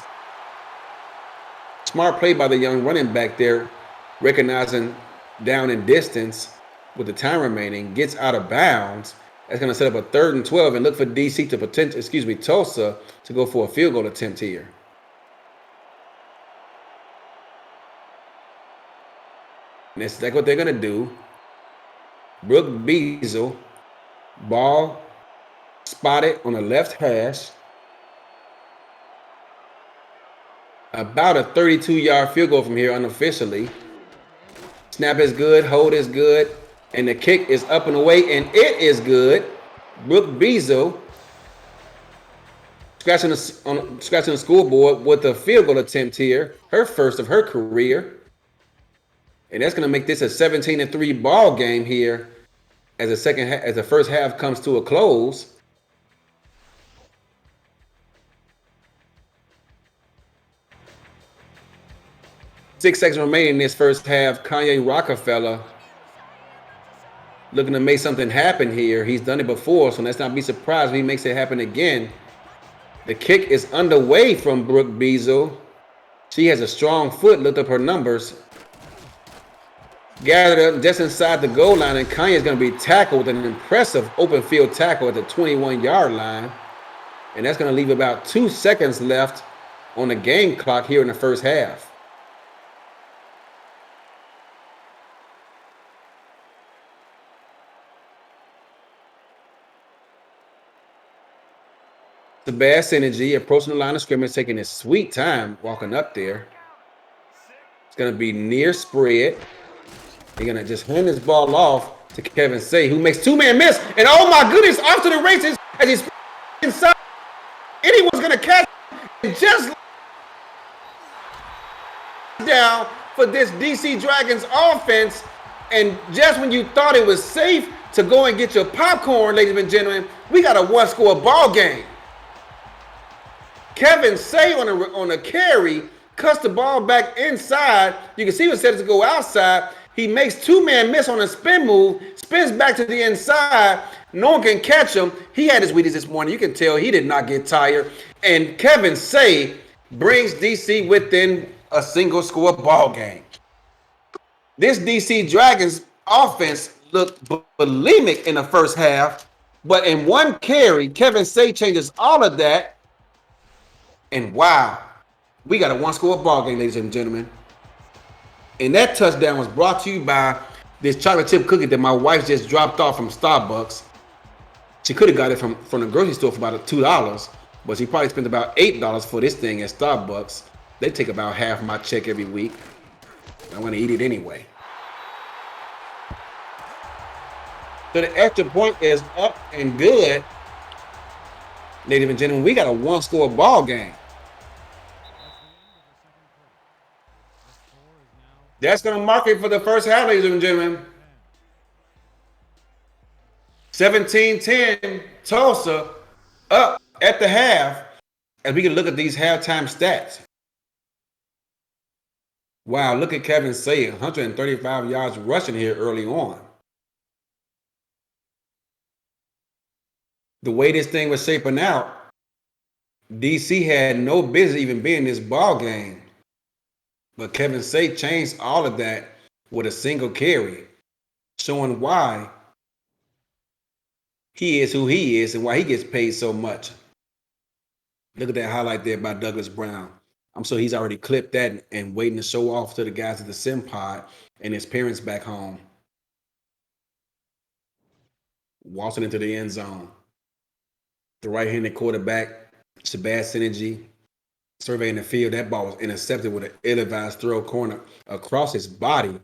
Smart play by the young running back there, recognizing down and distance with the time remaining, gets out of bounds. That's going to set up a 3rd and 12 and look for DC to Tulsa to go for a field goal attempt here. And that's what they're going to do. Brooke Beasel, ball spotted on the left hash. About a 32-yard field goal from here unofficially. Snap is good, hold is good, and the kick is up and away, and it is good. Brooke Beasel scratching the scoreboard with a field goal attempt here, her first of her career. And that's going to make this a 17-3 ball game here as the first half comes to a close. Six seconds remaining in this first half. Kanye Rockefeller looking to make something happen here. He's done it before, so let's not be surprised if he makes it happen again. The kick is underway from Brooke Beasel. She has a strong foot. Looked up her numbers. Gathered up just inside the goal line, and Kanye is going to be tackled with an impressive open field tackle at the 21-yard line. And that's going to leave about 2 seconds left on the game clock here in the first half. The bad synergy approaching the line of scrimmage, taking his sweet time walking up there. It's going to be near spread. They're going to just hand this ball off to Kevin Say, who makes 2-man miss. And oh my goodness, off to the races as he's inside. Anyone's going to catch him. Just down for this DC Dragons offense. And just when you thought it was safe to go and get your popcorn, ladies and gentlemen, we got a 1-score ball game. Kevin Say on a carry cuts the ball back inside. You can see he was set to go outside. He makes 2-man miss on a spin move, spins back to the inside. No one can catch him. He had his Wheaties this morning. You can tell he did not get tired. And Kevin Say brings DC within a single-score ball game. This DC Dragons offense looked bulimic in the first half, but in one carry, Kevin Say changes all of that. And wow, we got a 1-score ball game, ladies and gentlemen. And that touchdown was brought to you by this chocolate chip cookie that my wife just dropped off from Starbucks. She could have got it from the grocery store for about $2, but she probably spent about $8 for this thing at Starbucks. They take about half my check every week. I want to eat it anyway. So the extra point is up and good. Ladies and gentlemen, we got a 1-score ball game. That's going to mark it for the first half, ladies and gentlemen. 17-10, Tulsa up at the half. As we can look at these halftime stats. Wow, look at Kevin Say, 135 yards rushing here early on. The way this thing was shaping out, DC had no business even being in this ball game. But Kevin Say changed all of that with a single carry, showing why he is who he is and why he gets paid so much. Look at that highlight there by Douglas Brown. I'm sure he's already clipped that and waiting to show off to the guys at the sim pod and his parents back home. Waltzing into the end zone. The right-handed quarterback, Shabazz Synergy, surveying the field. That ball was intercepted with an ill-advised throw corner across his body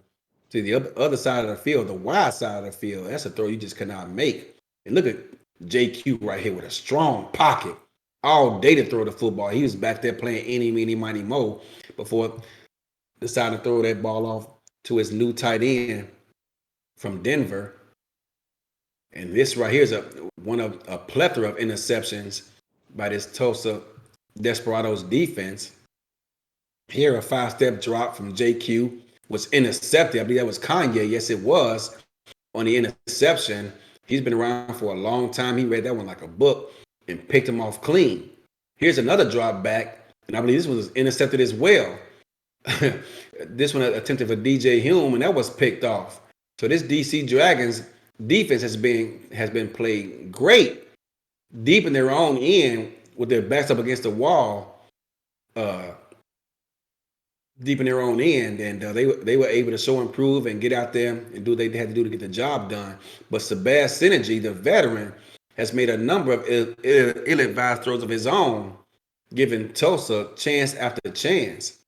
to the other side of the field, the wide side of the field. That's a throw you just cannot make. And look at JQ right here with a strong pocket. All day to throw the football. He was back there playing eeny, meeny, miny, mo before deciding to throw that ball off to his new tight end from Denver. And this right here is one of a plethora of interceptions by this Tulsa Desperados defense. Here, a 5-step drop from JQ was intercepted. I believe that was Kanye. Yes, it was on the interception. He's been around for a long time. He read that one like a book and picked him off clean. Here's another drop back, and I believe this one was intercepted as well. This one attempted for DJ Hume, and that was picked off. So this DC Dragons defense has been played great deep in their own end with their backs up against the wall, deep in their own end, and they were able to show improve and get out there and do what they had to do to get the job done. But Shabazz Synergy, the veteran, has made a number of ill-advised throws of his own, giving Tulsa chance after chance.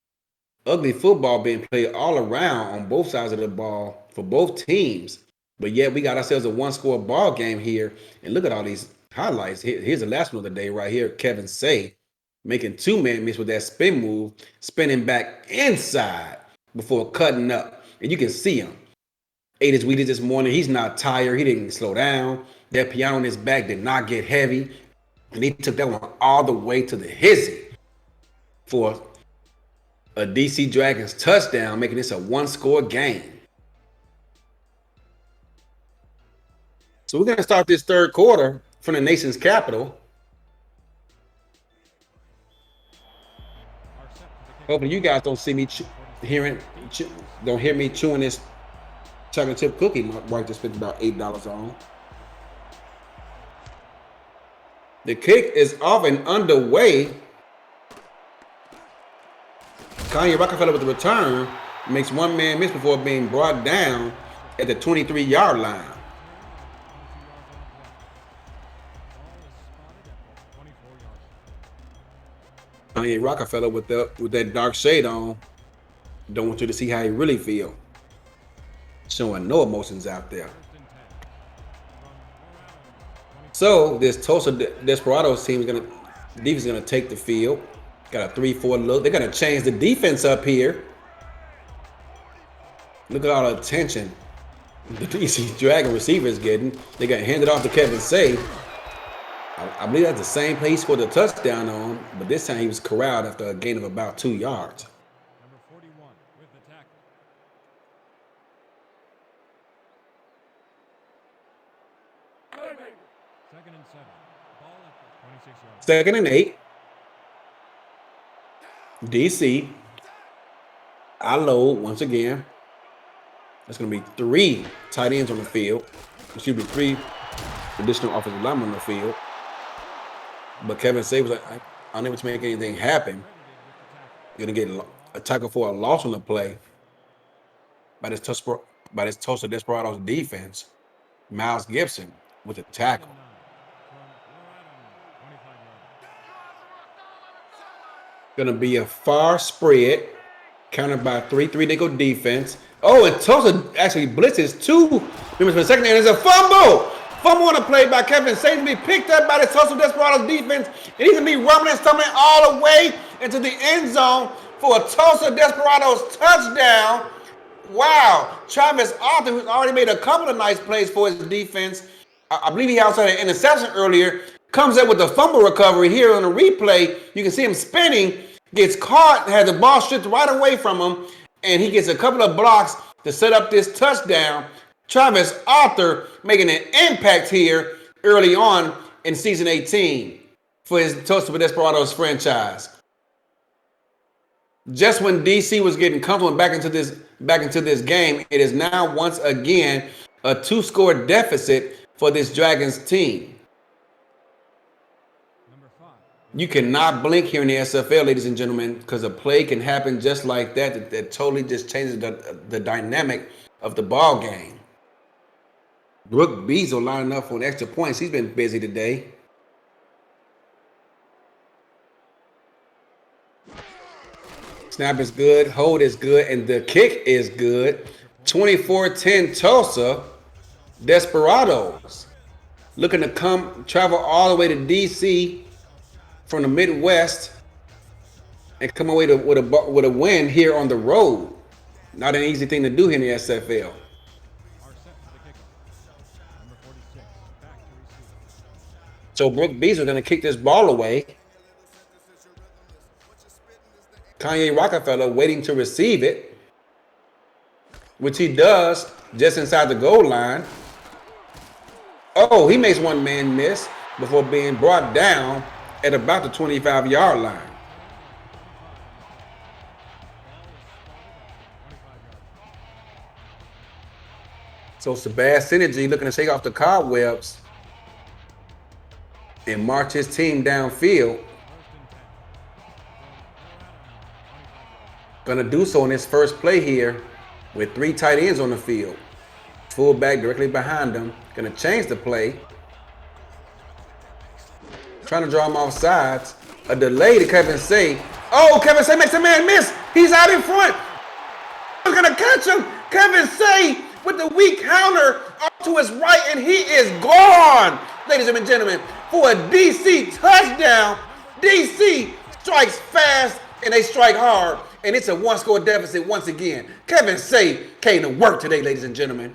Ugly football being played all around on both sides of the ball for both teams. But yet we got ourselves a one-score ball game here. And look at all these highlights. Here's the last one of the day right here. Kevin Say making two-man miss with that spin move, spinning back inside before cutting up. And you can see him. Ate his Wheaties this morning. He's not tired. He didn't slow down. That piano on his back did not get heavy. And he took that one all the way to the hizzy for a DC Dragons touchdown, making this a one-score game. So we're going to start this third quarter from the nation's capital. Hopefully you guys don't see me don't hear me chewing this chocolate chip cookie my wife just spent about $8 on. The kick is off and underway. Kanye Rockefeller with the return makes one man miss before being brought down at the 23-yard line. Kanye Rockefeller with that dark shade on. Don't want you to see how he really feel. Showing no emotions out there. So this Tulsa Desperados team is gonna take the field. Got a 3-4 look. They're gonna change the defense up here. Look at all the attention the DC Dragon receiver is getting. They got handed off to Kevin Say. I believe that's the same play he scored a touchdown on, but this time he was corralled after a gain of about 2 yards. Number 41 with the tackle. Second and 7. Ball at the 26 yards. Second and 8. DC. I load once again. There's going to be 3 tight ends on the field. Excuse me, 3 additional offensive linemen on the field. But Kevin Say was unable to make anything happen. Going to get a tackle for a loss on the play by this Tulsa Desperados defense. Miles Gibson with the tackle. Going to be a far spread, countered by 3-3 nickel defense. Oh, and Tulsa actually blitzes 2 members for the second, and there's a fumble. Fumble on the play by Kevin Say to be picked up by the Tulsa Desperados defense, and he's going to be rumbling and stumbling all the way into the end zone for a Tulsa Desperados touchdown. Wow. Travis Arthur, who's already made a couple of nice plays for his defense, I believe he also had an interception earlier, comes up with the fumble recovery here on the replay. You can see him spinning, gets caught, has the ball stripped right away from him, and he gets a couple of blocks to set up this touchdown. Travis Arthur making an impact here early on in season 18 for his Tulsa Desperados franchise. Just when DC was getting comfortable back into this game, it is now once again a 2-score deficit for this Dragons team. You cannot blink here in the SFL, ladies and gentlemen, because a play can happen just like that. That totally just changes the dynamic of the ball game. Brooke Beazle lining up for extra points. He's been busy today. Snap is good, hold is good, and the kick is good. 24-10 Tulsa, Desperados. Looking to travel all the way to DC from the Midwest and come away with a win here on the road. Not an easy thing to do here in the SFL. So Brooke Beazle going to kick this ball away. Kanye Rockefeller waiting to receive it, which he does just inside the goal line. Oh, he makes one man miss before being brought down at about the 25-yard line. So it's a bad synergy looking to take off the cobwebs and march his team downfield. Gonna do so in his first play here with 3 tight ends on the field. Fullback directly behind him. Gonna change the play. Trying to draw him off sides. A delay to Kevin Say. Oh, Kevin Say makes a man miss. He's out in front. He's gonna catch him. Kevin Say with the weak counter up to his right, and he is gone. Ladies and gentlemen, for a DC touchdown. DC strikes fast and they strike hard. And it's a 1-score deficit once again. Kevin Say came to work today, ladies and gentlemen.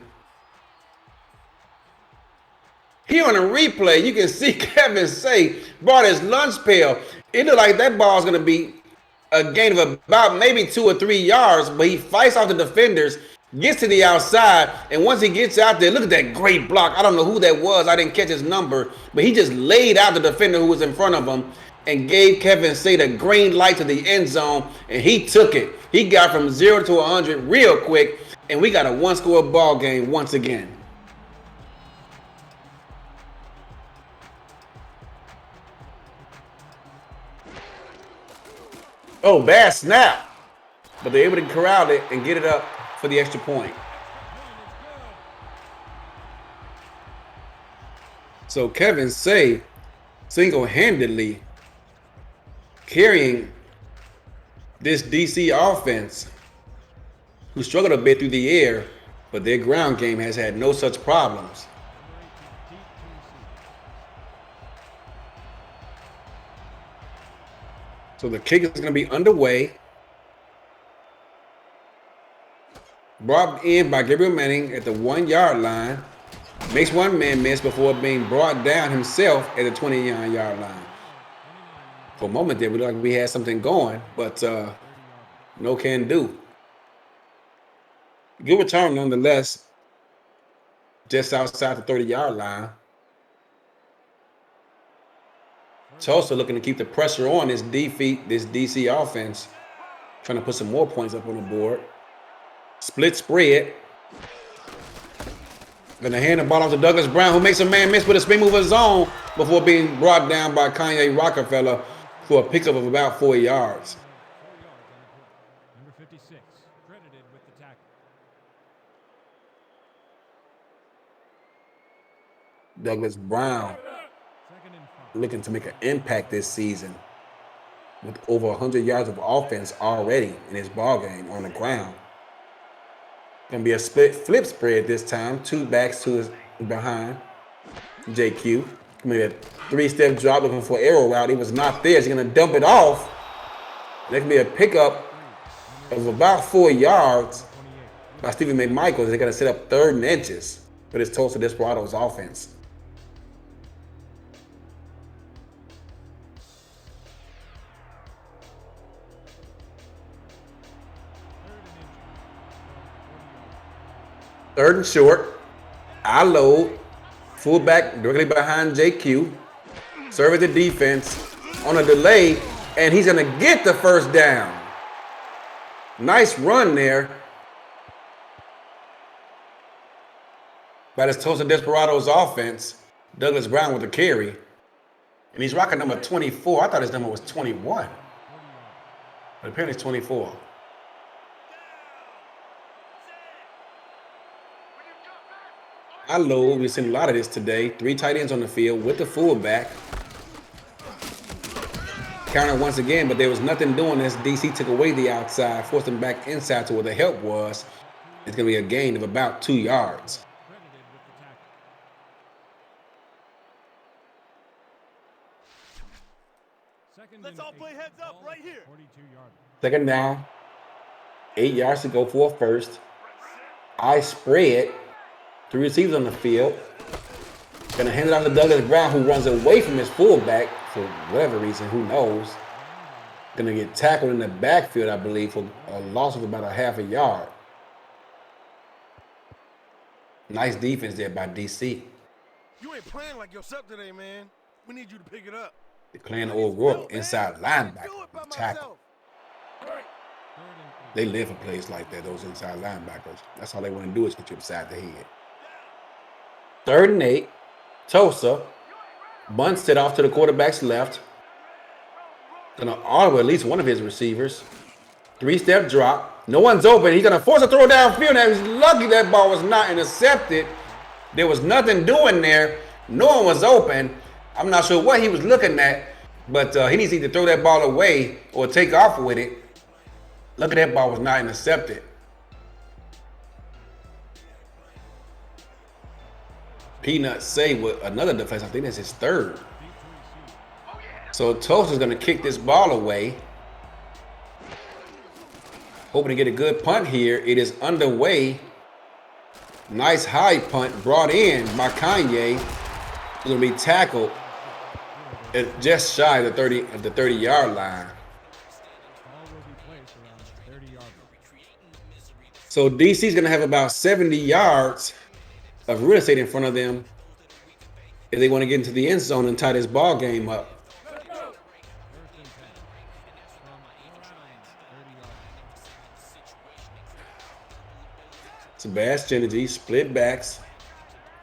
Here on the replay, you can see Kevin Say brought his lunch pail. It looked like that ball is going to be a gain of about maybe 2 or 3 yards, but he fights off the defenders, gets to the outside, and once he gets out there, look at that great block. I don't know who that was. I didn't catch his number, but he just laid out the defender who was in front of him and gave Kevin Say the green light to the end zone, and he took it. He got from 0 to 100 real quick, and we got a 1-score ball game once again. Oh, bad snap. But they're able to corral it and get it up for the extra point. So Kevin Say single-handedly carrying this DC offense, who struggled a bit through the air, but their ground game has had no such problems. So the kick is going to be underway. Brought in by Gabriel Manning at the 1-yard line. Makes one man miss before being brought down himself at the 29-yard line. For a moment there, we looked like we had something going, but no can do. Good return nonetheless, just outside the 30-yard line. Tulsa looking to keep the pressure on this DC offense, trying to put some more points up on the board. Split spread. Gonna hand the ball off to Douglas Brown, who makes a man miss with a spin move of his own before being brought down by Kanye Rockefeller for a pickup of about 4 yards. Number 56, credited with the tackle. Douglas Brown looking to make an impact this season with over 100 yards of offense already in his ball game on the ground. Gonna be a flip spread this time. 2 backs to his behind JQ. Gonna be a 3-step drop looking for an arrow route. He was not there. He's gonna dump it off. There can be a pickup of about 4 yards by Stephen McMichael. They're gonna set up 3rd and inches for this Tulsa Desperados offense. Third and short. I load. Fullback directly behind JQ. Serve the defense on a delay, and he's going to get the first down. Nice run there by this Tulsa Desperados offense. Douglas Brown with the carry. And he's rocking number 24. I thought his number was 21. But apparently it's 24. I load. We've seen a lot of this today. 3 tight ends on the field with the fullback. Counter once again, but there was nothing doing this. DC took away the outside, forced him back inside to where the help was. It's going to be a gain of about 2 yards. Let's all play heads up right here. Second down. 8 yards to go for a first. I spread. 3 receivers on the field. Going to hand it off to Douglas Brown, who runs away from his fullback for whatever reason, who knows. Going to get tackled in the backfield, I believe, for a loss of about a half a yard. Nice defense there by DC. You ain't playing like yourself today, man. We need you to pick it up. Declaring O'Rourke inside linebacker with tackle. They live for plays like that, those inside linebackers. That's all they want to do is get you upside the head. 3rd and 8. Tulsa bunts it off to the quarterback's left. Gonna auto at least one of his receivers. 3-step drop. No one's open. He's gonna force a throw downfield. Now he's lucky that ball was not intercepted. There was nothing doing there. No one was open. I'm not sure what he was looking at, but he needs to either throw that ball away or take off with it. Look at that ball was not intercepted. Peanut say with another defense. I think that's his 3rd. So Tulsa's going to kick this ball away. Hoping to get a good punt here. It is underway. Nice high punt brought in by Kanye. He's going to be tackled at just shy of the 30-yard line. So DC's going to have about 70 yards of real estate in front of them if they want to get into the end zone and tie this ball game up. Sebastian, split backs.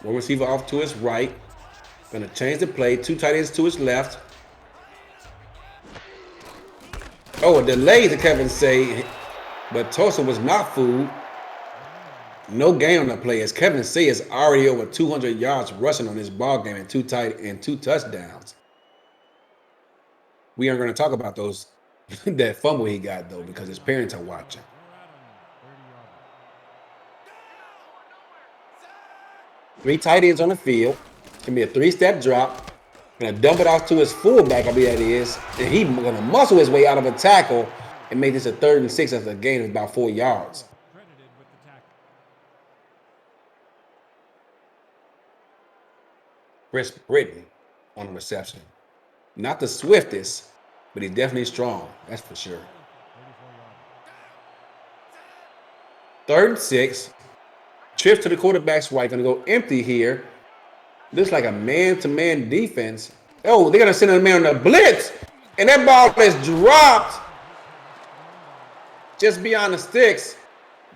One receiver off to his right. Going to change the play. 2 tight ends to his left. Oh, a delay to Kevin say, but Tulsa was not fooled. No gain on the play as Kevin Say is already over 200 yards rushing on this ball game and 2 touchdowns. We aren't going to talk about those that fumble he got though because his parents are watching. Three tight ends on the field. It's going to be a 3-step drop. Going to dump it off to his fullback, I believe that is. And he's going to muscle his way out of a tackle and make this a 3rd and 6 after a gain of about 4 yards. Chris Britton on the reception. Not the swiftest, but he's definitely strong. That's for sure. 3rd and 6. Trips to the quarterback's right. Going to go empty here. Looks like a man-to-man defense. Oh, they're going to send a man on the blitz. And that ball is dropped just beyond the sticks.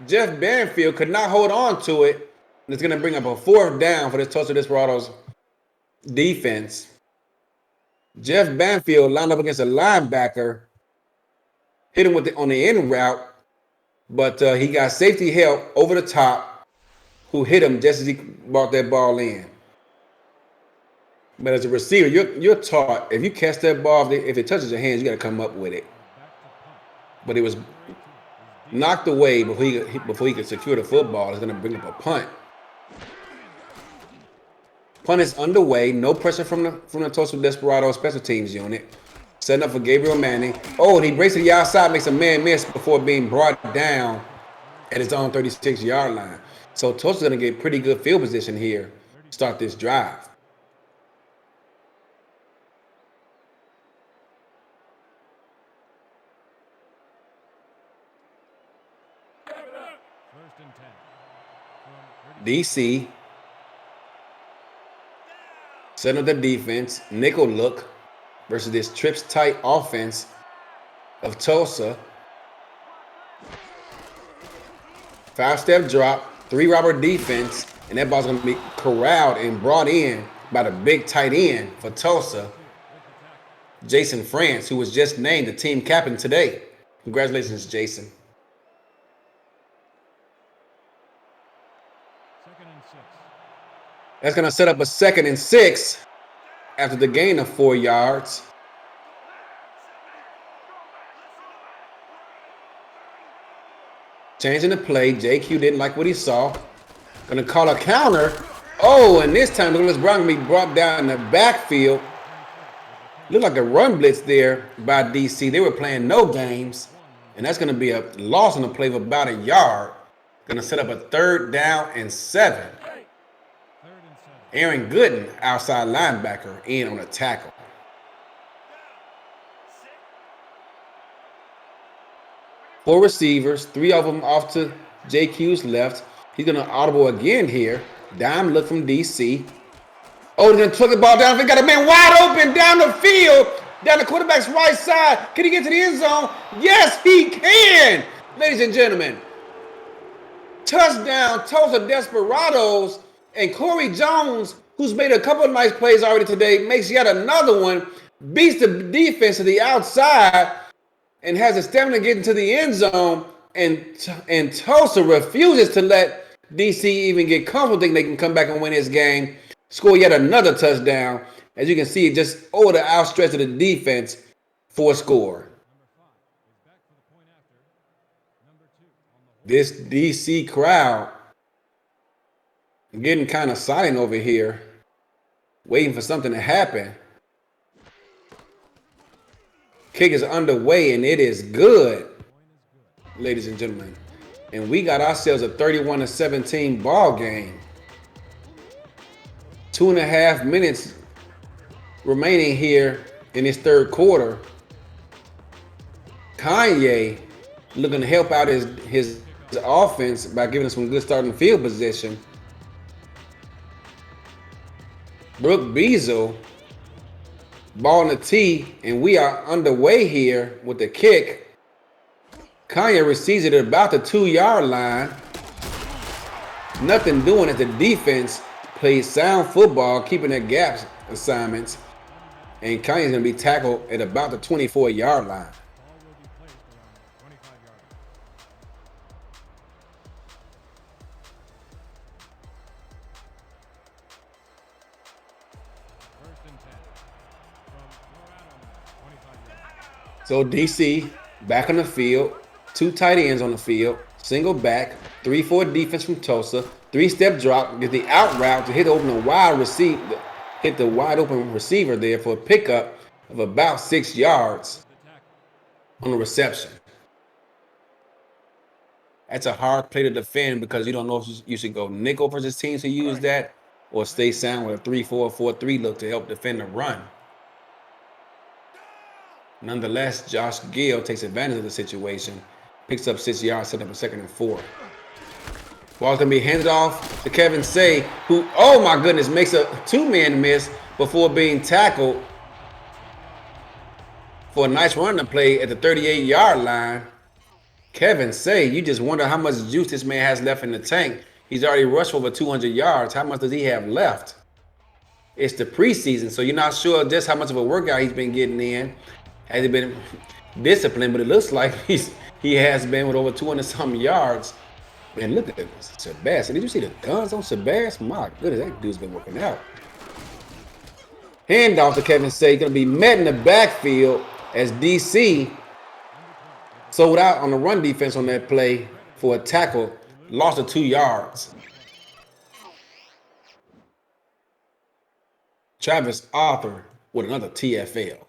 Jeff Banfield could not hold on to it. And it's going to bring up a 4th down for this Tulsa Desperados defense. Jeff Banfield lined up against a linebacker. Hit him with on the end route. But he got safety help over the top who hit him just as he brought that ball in. But as a receiver, you're taught if you catch that ball, if it touches your hands, you got to come up with it. But it was knocked away before he could secure the football. It's going to bring up a punt. Punt is underway. No pressure from the Tulsa Desperados special teams unit. Setting up for Gabriel Manning. Oh, and he breaks to the outside, makes a man miss before being brought down at his own 36-yard line. So Tulsa's going to get pretty good field position here to start this drive. DC setting up the defense, nickel look versus this trips tight offense of Tulsa. 5-step drop, 3-robber defense, and that ball's going to be corralled and brought in by the big tight end for Tulsa. Jason France, who was just named the team captain today. Congratulations, Jason. 2nd and 6. That's going to set up a 2nd and 6 after the gain of 4 yards. Changing the play. JQ didn't like what he saw. Going to call a counter. Oh, and this time Douglas Brown going to be brought down in the backfield. Looked like a run blitz there by DC. They were playing no games. And that's going to be a loss on the play of about a yard. Going to set up a 3rd down and 7. Aaron Gooden, outside linebacker, in on a tackle. Four receivers, 3 of them off to JQ's left. He's going to audible again here. Dime look from DC. Oh, he's going to chuck the ball down. He got a man wide open down the field, down the quarterback's right side. Can he get to the end zone? Yes, he can, ladies and gentlemen. Touchdown, Tulsa Desperados, and Corey Jones, who's made a couple of nice plays already today, makes yet another one, beats the defense to the outside, and has the stamina to get into the end zone, and Tulsa refuses to let DC even get comfortable, thinking they can come back and win this game, score yet another touchdown. As you can see, just over the outstretch of the defense for a score. This DC crowd getting kind of silent over here, waiting for something to happen. Kick is underway, and it is good, ladies and gentlemen. And we got ourselves a 31-17 ball game. 2.5 minutes remaining here in this 3rd quarter. Kanye looking to help out his offense by giving us some good starting field position. Brooke Beazle, ball in the tee, and we are underway here with the kick. Kanye receives it at about the 2-yard line. Nothing doing as the defense plays sound football, keeping their gaps assignments. And Kanye's going to be tackled at about the 24-yard line. So DC back on the field, 2 tight ends on the field, single back, 3-4 defense from Tulsa, 3-step drop, get the out route to hit the wide open receiver there for a pickup of about 6 yards on the reception. That's a hard play to defend because you don't know if you should go nickel versus teams who use that or stay sound with a 3-4, 4-3 look to help defend the run. Nonetheless, Josh Gill takes advantage of the situation, picks up 6 yards, setting up a 2nd and 4. Ball's going to be handed off to Kevin Say, who, oh my goodness, makes a 2-man miss before being tackled for a nice run to play at the 38-yard line. Kevin Say, you just wonder how much juice this man has left in the tank. He's already rushed for over 200 yards. How much does he have left? It's the preseason, so you're not sure just how much of a workout he's been getting in. Has he been disciplined? But it looks like he has been with over 200-something yards. Man, look at Sebastian. Did you see the guns on Sebastian? My goodness, that dude's been working out. Handoff to Kevin Say, going to be met in the backfield as DC sold out on the run defense on that play for a tackle, lost of 2 yards. Travis Arthur with another TFL.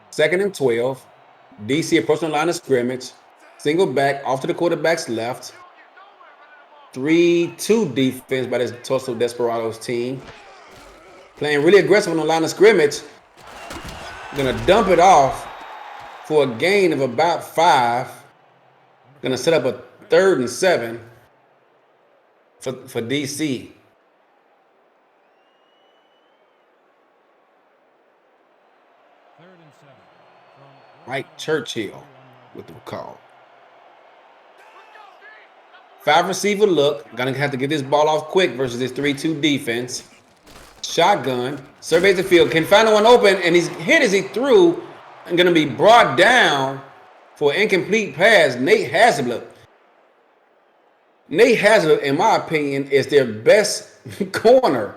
Second and 12. DC approaching the line of scrimmage. Single back off to the quarterback's left. 3-2 defense by this Tulsa Desperados team. Playing really aggressive on the line of scrimmage. Gonna dump it off for a gain of about 5. Gonna set up a 3rd and 7 for DC. Mike Churchill with the call. 5 receiver look. Gonna have to get this ball off quick versus this 3-2 defense. Shotgun. Surveys the field. Can find one open, and he's hit as he threw. And gonna be brought down for an incomplete pass. Nate Hazlitt. Nate Hazlitt, in my opinion, is their best corner.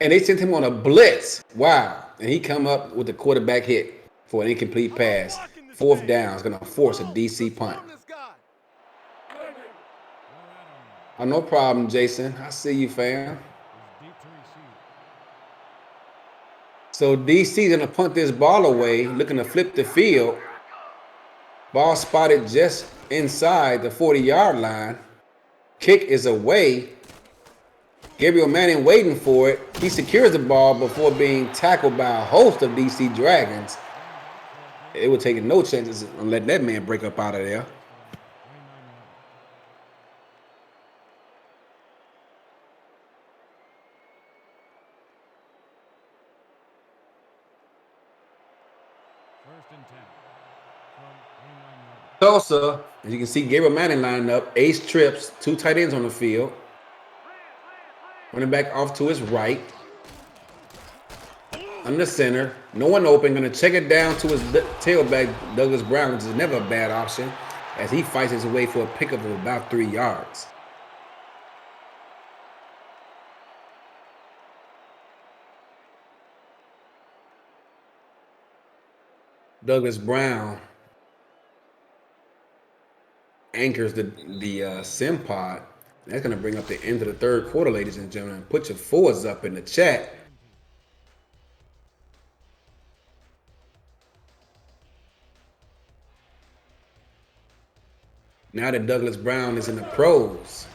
And they sent him on a blitz. Wow. And he come up with the quarterback hit for an incomplete pass. 4th down is going to force a DC punt. Oh, no problem, Jason. I see you, fam. So DC's going to punt this ball away, looking to flip the field. Ball spotted just inside the 40-yard line. Kick is away. Gabriel Manning waiting for it. He secures the ball before being tackled by a host of DC Dragons. It would take no chances on letting that man break up out of there. Tulsa, as you can see, Gabriel Manning lined up, ace trips, 2 tight ends on the field. Running back off to his right. Under center, no one open, gonna check it down to his tailback, Douglas Brown, which is never a bad option, as he fights his way for a pickup of about 3 yards. Douglas Brown anchors the sim pod. That's going to bring up the end of the 3rd quarter, ladies and gentlemen. Put your forwards up in the chat. Now that Douglas Brown is in the pros,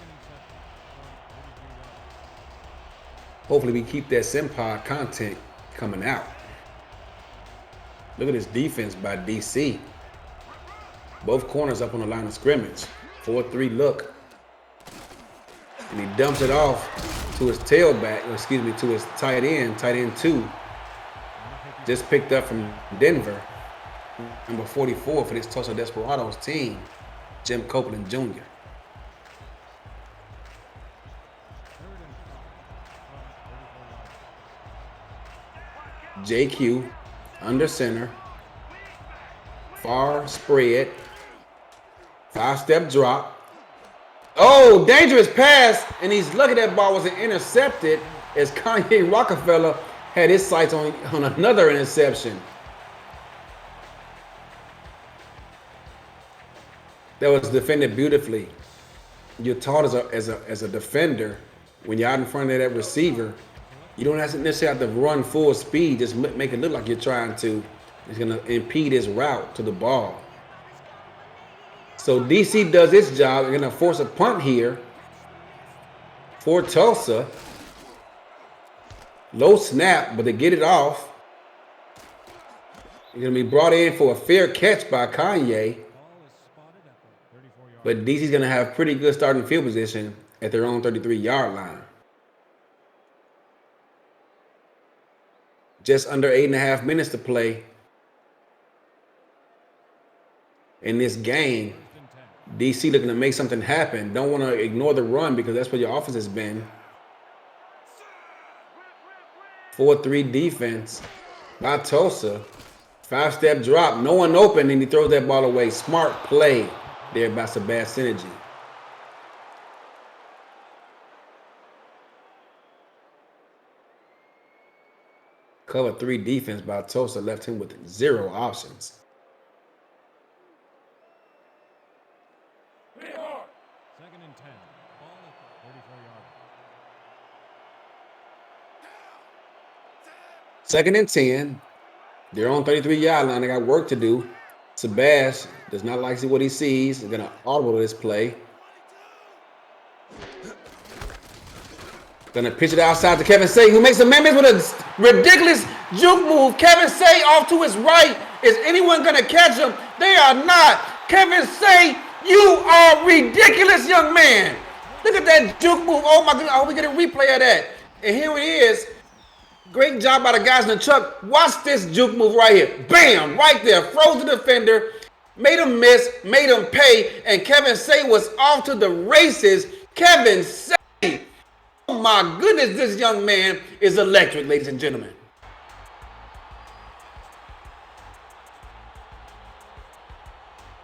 hopefully we keep that sim pod content coming out. Look at this defense by DC. Both corners up on the line of scrimmage. 4-3 look. And he dumps it off to his tailback, or excuse me, to his tight end 2. Just picked up from Denver. Number 44 for this Tulsa Desperados team, Jim Copeland Jr. JQ under center. Far spread. 5-step drop. Oh, dangerous pass, and he's lucky that ball wasn't intercepted as Kanye Rockefeller had his sights on another interception. That was defended beautifully. You're taught as a defender, when you're out in front of that receiver, you don't necessarily have to run full speed, just make it look like you're trying to. It's going to impede his route to the ball. So DC does its job. They're going to force a punt here for Tulsa. Low snap, but they get it off. They're going to be brought in for a fair catch by Kanye. But DC's going to have pretty good starting field position at their own 33-yard line. Just under 8.5 minutes to play in this game. DC looking to make something happen. Don't want to ignore the run because that's what your offense has been. 4-3 defense by Tulsa. 5-step drop. No one open, and he throws that ball away. Smart play there by Sebastian Synergy. Cover 3 defense by Tulsa left him with 0 options. Second and 10. They're on 33-yard line. They got work to do. Sebastian does not like what he sees. He's going to audible this play. Going to pitch it outside to Kevin Say, who makes amendments with a ridiculous juke move. Kevin Say off to his right. Is anyone going to catch him? They are not. Kevin Say, you are ridiculous, young man. Look at that juke move. Oh, my goodness. I hope we get a replay of that. And here it is. Great job by the guys in the truck. Watch this juke move right here. Bam! Right there. Froze the defender. Made him miss, made him pay, and Kevin Say was off to the races. Kevin Say, oh my goodness, this young man is electric, ladies and gentlemen.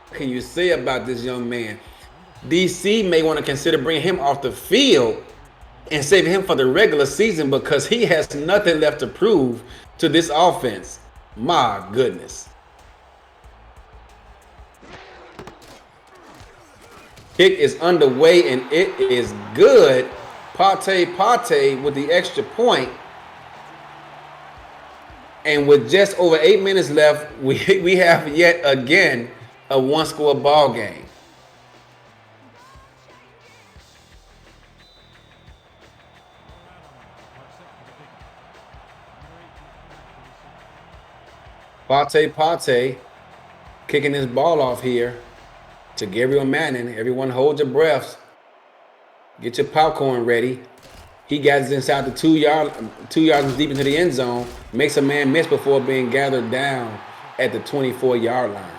What can you say about this young man? DC may want to consider bringing him off the field and saving him for the regular season because he has nothing left to prove to this offense. My goodness. Kick is underway and it is good. Pate with the extra point. And with just over 8 minutes left, we have yet again a one-score ball game. Pate kicking his ball off here to Gabriel Manning. Everyone hold your breaths. Get your popcorn ready. He gathers inside the 2 yards deep into the end zone. Makes a man miss before being gathered down at the 24-yard line.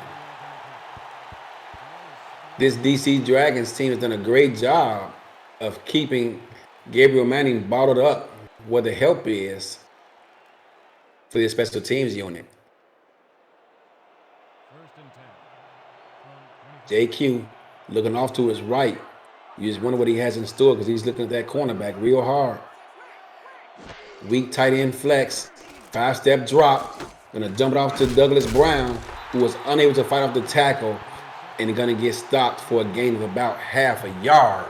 This DC Dragons team has done a great job of keeping Gabriel Manning bottled up where the help is for the special teams unit. JQ looking off to his right. You just wonder what he has in store because he's looking at that cornerback real hard. Weak tight end flex. 5-step drop. Gonna dump it off to Douglas Brown, who was unable to fight off the tackle and gonna get stopped for a gain of about half a yard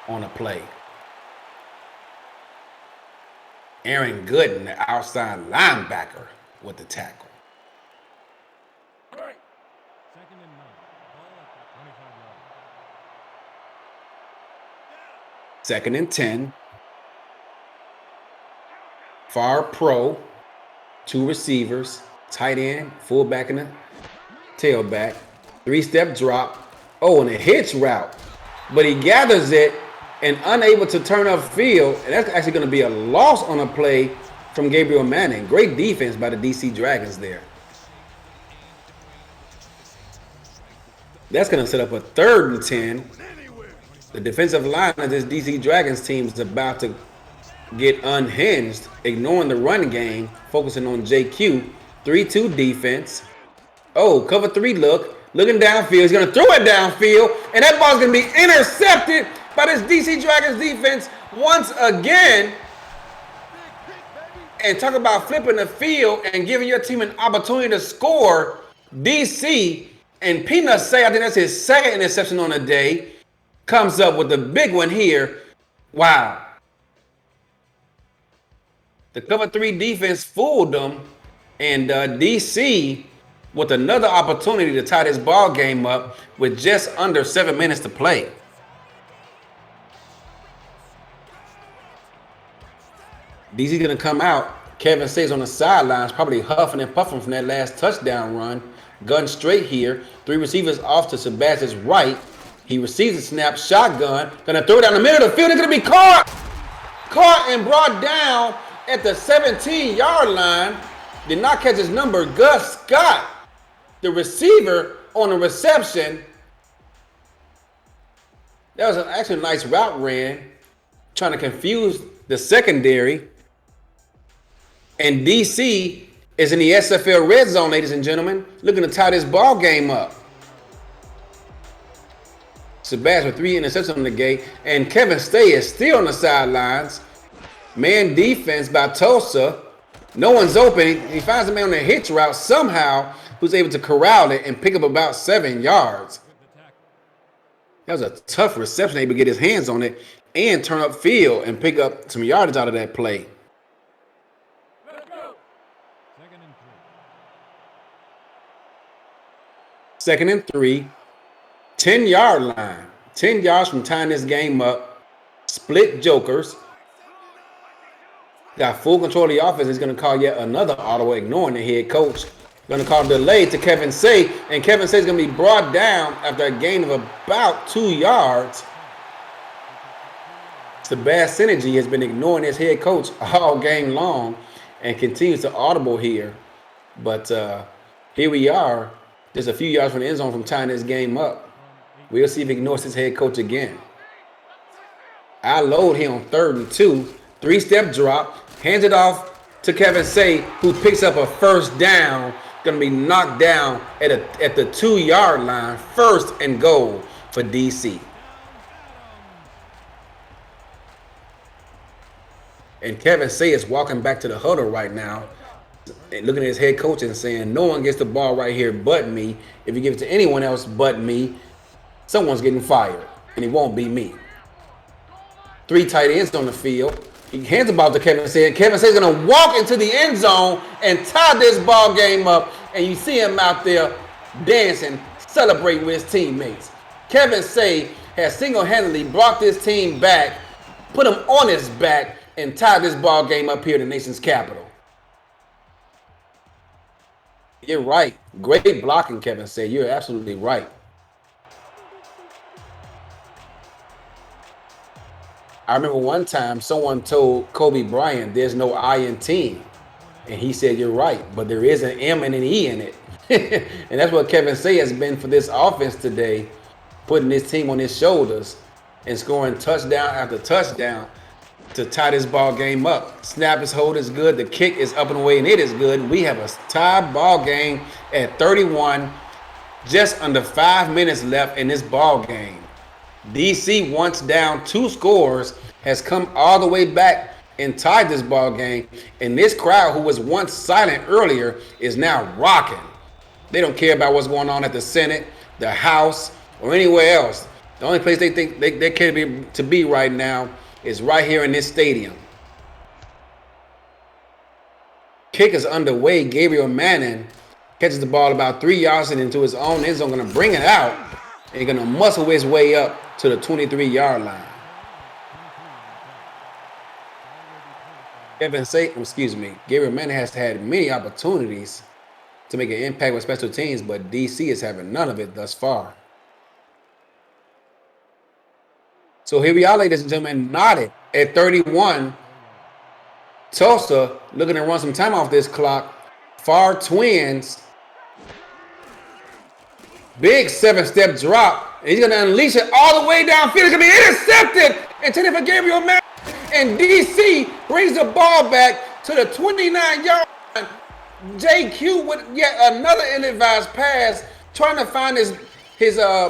on a play. Aaron Gooden, the outside linebacker, with the tackle. Second and 10. Far pro. 2 receivers. Tight end, fullback, and a tailback. 3-step drop. Oh, and a hitch route. But he gathers it and unable to turn upfield. And that's actually going to be a loss on a play from Gabriel Manning. Great defense by the DC Dragons there. That's going to set up a 3rd and 10. The defensive line of this DC Dragons team is about to get unhinged, ignoring the run game, focusing on JQ. 3-2 defense. Oh, cover 3 look. Looking downfield. He's going to throw it downfield. And that ball's going to be intercepted by this DC Dragons defense once again. And talk about flipping the field and giving your team an opportunity to score. DC and Peanut Say, I think that's his 2nd interception on the day, comes up with the big one here. Wow. The cover 3 defense fooled them. And DC with another opportunity to tie this ball game up with just under 7 minutes to play. DC's going to come out. Kevin Say's on the sidelines, probably huffing and puffing from that last touchdown run. Gun straight here. 3 receivers off to Sebastian's right. He receives a snap, shotgun. Going to throw it down the middle of the field. It's going to be caught. Caught and brought down at the 17-yard line. Did not catch his number. Gus Scott, the receiver on the reception. That was actually a nice route ran. Trying to confuse the secondary. And DC is in the SFL red zone, ladies and gentlemen. Looking to tie this ball game up. Sebastian with 3 interceptions on the gate. And Kevin Stay is still on the sidelines. Man defense by Tulsa. No one's open. He finds a man on the hitch route somehow who's able to corral it and pick up about 7 yards. That was a tough reception, able to get his hands on it and turn up field and pick up some yardage out of that play. Second and 3. 10-yard line. 10 yards from tying this game up. Split jokers. Got full control of the offense. He's going to call yet another audible, ignoring the head coach. Going to call a delay to Kevin Say. And Kevin Say is going to be brought down after a gain of about 2 yards. Sebastian Synergy has been ignoring his head coach all game long and continues to audible here. But here we are Just a few yards from the end zone from tying this game up. We'll see if he ignores his head coach again. I load him on 3rd and 2. 3-step drop. Hands it off to Kevin Say, who picks up a first down. Going to be knocked down at the 2-yard line. 1st and goal for DC. And Kevin Say is walking back to the huddle right now, looking at his head coach and saying, no one gets the ball right here but me. If you give it to anyone else but me, someone's getting fired, and it won't be me. 3 tight ends on the field. He hands the ball to Kevin Say, and Kevin Say is going to walk into the end zone and tie this ball game up, and you see him out there dancing, celebrating with his teammates. Kevin Say has single-handedly brought this team back, put him on his back, and tie this ball game up here in the nation's capital. You're right. Great blocking, Kevin Say. You're absolutely right. I remember one time someone told Kobe Bryant there's no I in team. And he said, you're right, but there is an M and an E in it. And that's what Kevin Say has been for this offense today, putting this team on his shoulders and scoring touchdown after touchdown to tie this ball game up. Snap is hold is good. The kick is up and away, and it is good. We have a tie ball game at 31. Just under 5 minutes left in this ball game. DC, once down 2 scores, has come all the way back and tied this ball game. And this crowd, who was once silent earlier, is now rocking. They don't care about what's going on at the Senate, the House, or anywhere else. The only place they think they care to be right now is right here in this stadium. Kick is underway. Gabriel Manning catches the ball about 3 yards and into his own end zone. Going to bring it out and going to muscle his way up to the 23-yard line. Gabriel Manning has had many opportunities to make an impact with special teams, but DC is having none of it thus far. So here we are, ladies and gentlemen, knotted at 31. Tulsa looking to run some time off this clock. Far Twins. Big 7-step drop. And he's going to unleash it all the way downfield. It's going to be intercepted. Intended for Gabriel Manning. And DC brings the ball back to the 29-yard line. JQ with yet another ill-advised pass, trying to find his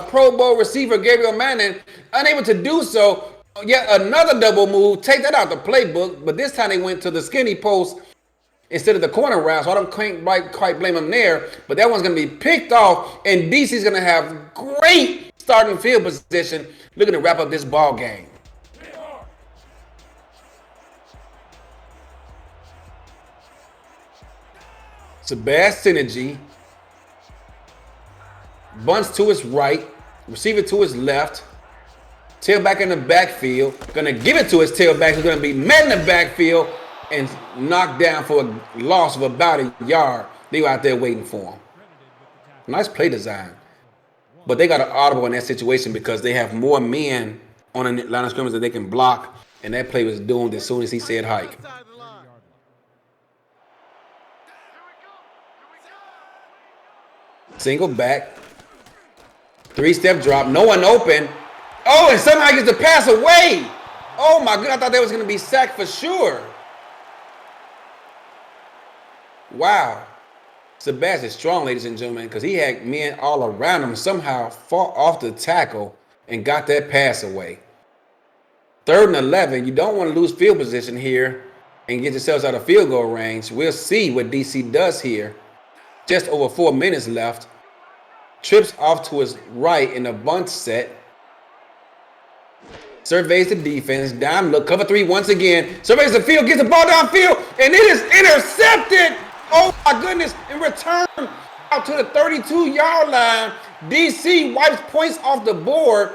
Pro Bowl receiver, Gabriel Manning, unable to do so. Yet another double move. Take that out the playbook. But this time they went to the skinny post instead of the corner route. So I don't quite blame them there. But that one's going to be picked off. And DC's going to have great starting field position, looking to wrap up this ball game. Sebastian Synergy bunts to his right, receiver to his left, tailback in the backfield, going to give it to his tailback, who's going to be met in the backfield and knocked down for a loss of about a yard. They were out there waiting for him. Nice play design. But they got an audible in that situation because they have more men on the line of scrimmage that they can block, and that play was doomed as soon as he said hike. Single back. 3-step drop. No one open. Oh, and somehow he gets the pass away. Oh, my God. I thought that was going to be sacked for sure. Wow. Sebastian strong, ladies and gentlemen, because he had men all around him, somehow fought off the tackle and got that pass away. 3rd and 11. You don't want to lose field position here and get yourselves out of field goal range. We'll see what DC does here. Just over 4 minutes left. Trips off to his right in a bunt set. Surveys the defense. Down look. Cover 3 once again. Surveys the field. Gets the ball downfield. And it is intercepted. Oh, my goodness. In return out to the 32-yard line. DC wipes points off the board.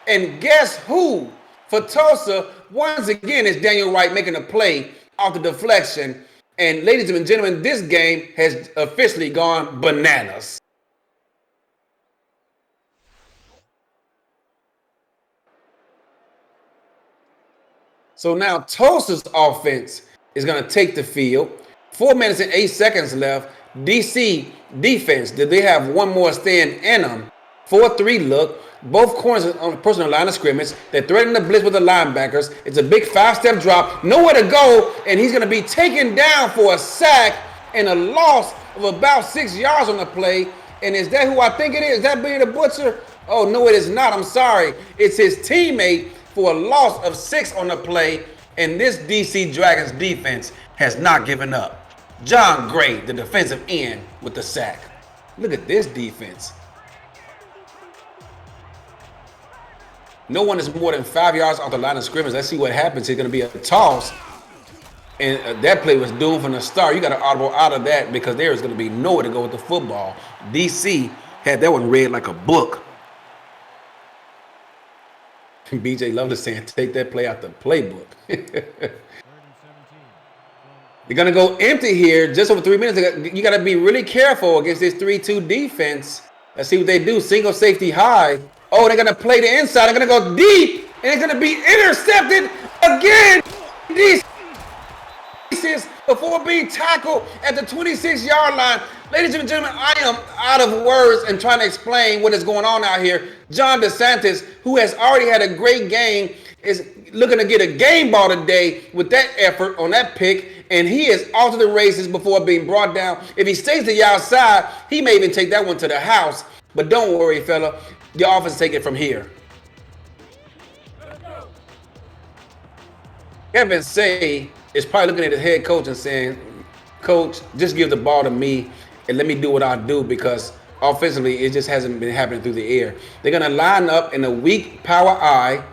And guess who? For Tulsa, once again, is Daniel Wright making a play off the deflection. And ladies and gentlemen, this game has officially gone bananas. So now Tulsa's offense is going to take the field. 4 minutes and 8 seconds left. DC defense, did they have one more stand in them? 4-3 look. Both corners on the personal line of scrimmage. They're threatening the blitz with the linebackers. It's a big 5-step drop. Nowhere to go. And he's going to be taken down for a sack and a loss of about 6 yards on the play. And is that who I think it is? Is that Billy the Butcher? Oh, no, it is not. I'm sorry. It's his teammate for a loss of 6 on the play. And this DC Dragons defense has not given up. John Gray, the defensive end, with the sack. Look at this defense. No one is more than 5 yards off the line of scrimmage. Let's see what happens. It's going to be a toss. And that play was doomed from the start. You got to audible out of that because there is going to be nowhere to go with the football. DC had that one read like a book. BJ Lovelace saying, take that play out the playbook. They're going to go empty here just over 3 minutes. You got to be really careful against this 3-2 defense. Let's see what they do. Single safety high. Oh, they're going to play the inside. They're going to go deep. And it's going to be intercepted again. These before being tackled at the 26-yard line. Ladies and gentlemen, I am out of words and trying to explain what is going on out here. John DeSantis, who has already had a great game, is looking to get a game ball today with that effort on that pick. And he is off to the races before being brought down. If he stays to the outside, he may even take that one to the house. But don't worry, fella. The offense take it from here. Kevin Say is probably looking at his head coach and saying, Coach, just give the ball to me and let me do what I do because offensively it just hasn't been happening through the air. They're going to line up in a weak power I.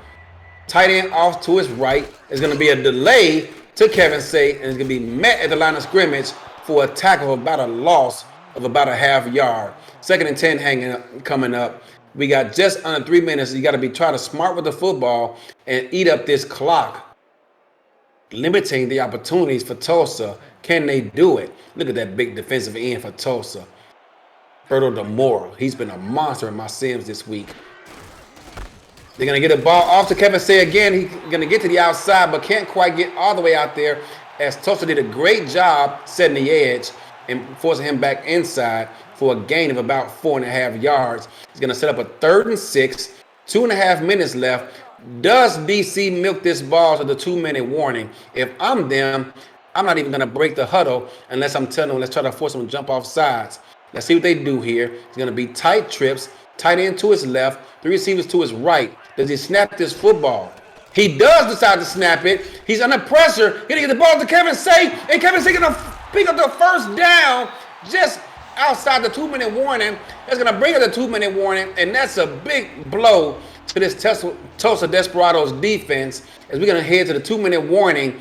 Tight end off to his right. There's going to be a delay to Kevin Say, and it's going to be met at the line of scrimmage for a tackle of about a loss of about a half yard. 2nd and 10 coming up. We got just under 3 minutes. You got to be trying to smart with the football and eat up this clock, limiting the opportunities for Tulsa. Can they do it? Look at that big defensive end for Tulsa. Berto DeMora. He's been a monster in my Sims this week. They're going to get a ball off to Kevin Say again. He's going to get to the outside, but can't quite get all the way out there as Tulsa did a great job setting the edge and forcing him back inside for a gain of about 4.5 yards. He's going to set up a 3rd and 6, 2.5 minutes left. Does DC milk this ball to the 2-minute warning? If I'm them, I'm not even going to break the huddle unless I'm telling them, let's try to force them to jump off sides. Let's see what they do here. It's going to be tight trips, tight end to his left, 3 receivers to his right. Does he snap this football? He does decide to snap it. He's under pressure. He's going to get the ball to Kevin Say, and Kevin Say going to pick up the first down just outside the 2-minute warning. That's going to bring up the 2-minute warning, and that's a big blow to this Tulsa Desperados defense as we're going to head to the 2-minute warning.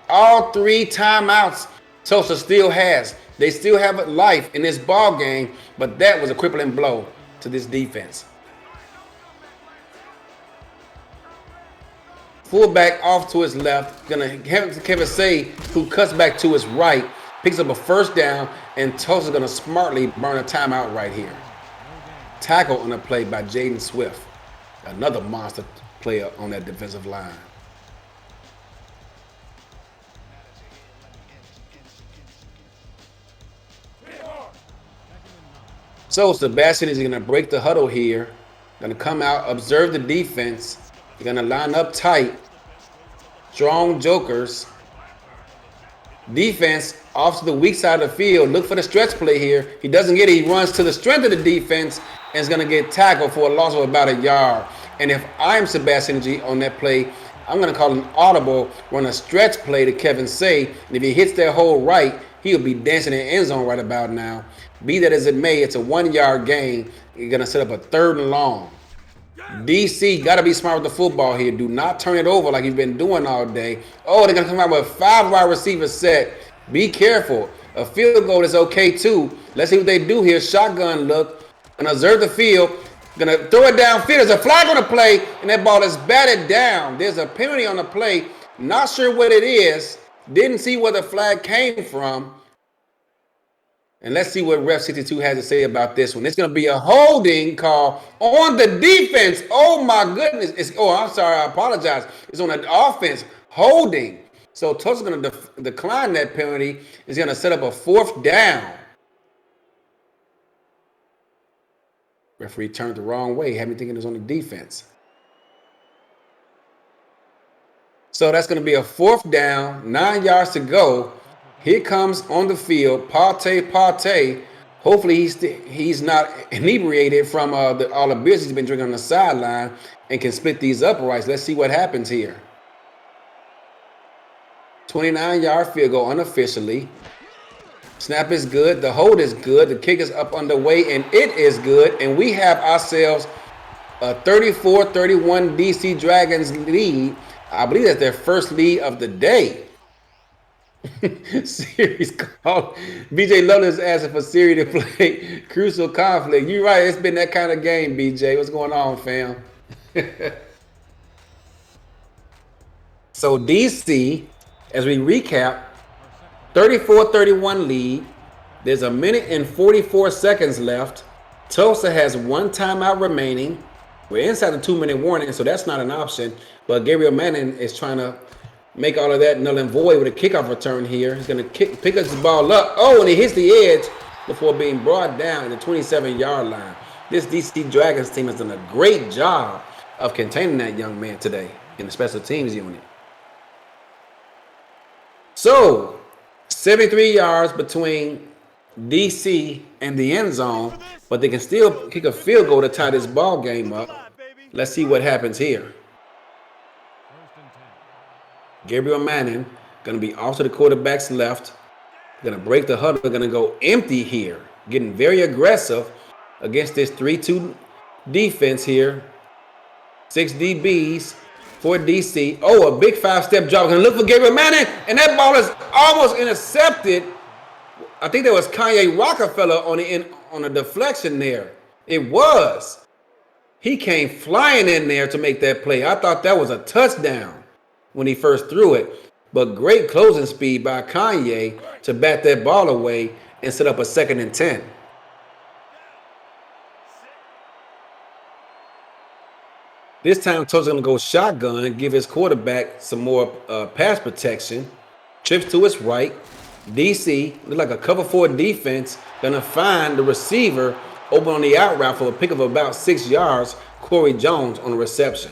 All 3 timeouts Tulsa still has. They still have life in this ball game, but that was a crippling blow to this defense. Fullback off to his left, going to have Kevin Say, who cuts back to his right, picks up a first down, and Tulsa's going to smartly burn a timeout right here. Tackle on the play by Jaden Swift. Another monster player on that defensive line. So Sebastian is going to break the huddle here. Going to come out, observe the defense. They're going to line up tight. Strong jokers. Defense off to the weak side of the field. Look for the stretch play here. He doesn't get it. He runs to the strength of the defense and is going to get tackled for a loss of about a yard. And if I'm Sebastian G on that play, I'm going to call an audible, run a stretch play to Kevin Say. And if he hits that hole right, he'll be dancing in the end zone right about now. Be that as it may, it's a 1-yard gain. You're going to set up a 3rd and long. DC got to be smart with the football here. Do not turn it over like you've been doing all day. Oh, they're going to come out with a 5 wide receiver set. Be careful. A field goal is okay too. Let's see what they do here. Shotgun look. And observe the field. Going to throw it downfield. There's a flag on the play, and that ball is batted down. There's a penalty on the play. Not sure what it is. Didn't see where the flag came from. And let's see what Ref 62 has to say about this one. It's going to be a holding call on the defense. Oh, my goodness. I'm sorry. I apologize. It's on the offense. Holding. So Tulsa's going to decline that penalty. It's going to set up a 4th down. Referee turned the wrong way, had me thinking it was on the defense. So that's going to be a 4th down, 9 yards to go. Here comes on the field, Partey. Hopefully he's not inebriated from all the beers he's been drinking on the sideline and can split these uprights. Let's see what happens here. 29-yard field goal unofficially. Snap is good. The hold is good. The kick is up underway, and it is good. And we have ourselves a 34-31 DC Dragons lead. I believe that's their first lead of the day. Series called. BJ Loveland's asking for Siri to play Crucial Conflict. You're right. It's been that kind of game, BJ. What's going on, fam? So DC, as we recap, 34-31 lead. There's a minute and 44 seconds left. Tulsa has 1 timeout remaining. We're inside the 2-minute warning, so that's not an option. But Gabriel Manning is trying to make all of that null and void with a kickoff return here. He's going to pick up the ball up. Oh, and he hits the edge before being brought down at the 27-yard line. This DC Dragons team has done a great job of containing that young man today in the special teams unit. So, 73 yards between DC and the end zone, but they can still kick a field goal to tie this ball game up. Let's see what happens here. Gabriel Manning going to be off to the quarterback's left. Going to break the huddle. Going to go empty here. Getting very aggressive against this 3-2 defense here. 6 DBs for DC. Oh, a big 5-step drop. Going to look for Gabriel Manning, and that ball is almost intercepted. I think there was Kanye Rockefeller on a deflection there. It was. He came flying in there to make that play. I thought that was a touchdown when he first threw it. But great closing speed by Kanye to bat that ball away and set up a 2nd and 10. This time, Tulsa's going to go shotgun and give his quarterback some more pass protection. Trips to his right. DC, look like a cover 4 defense, going to find the receiver open on the out route for a pick of about 6 yards. Corey Jones on the reception.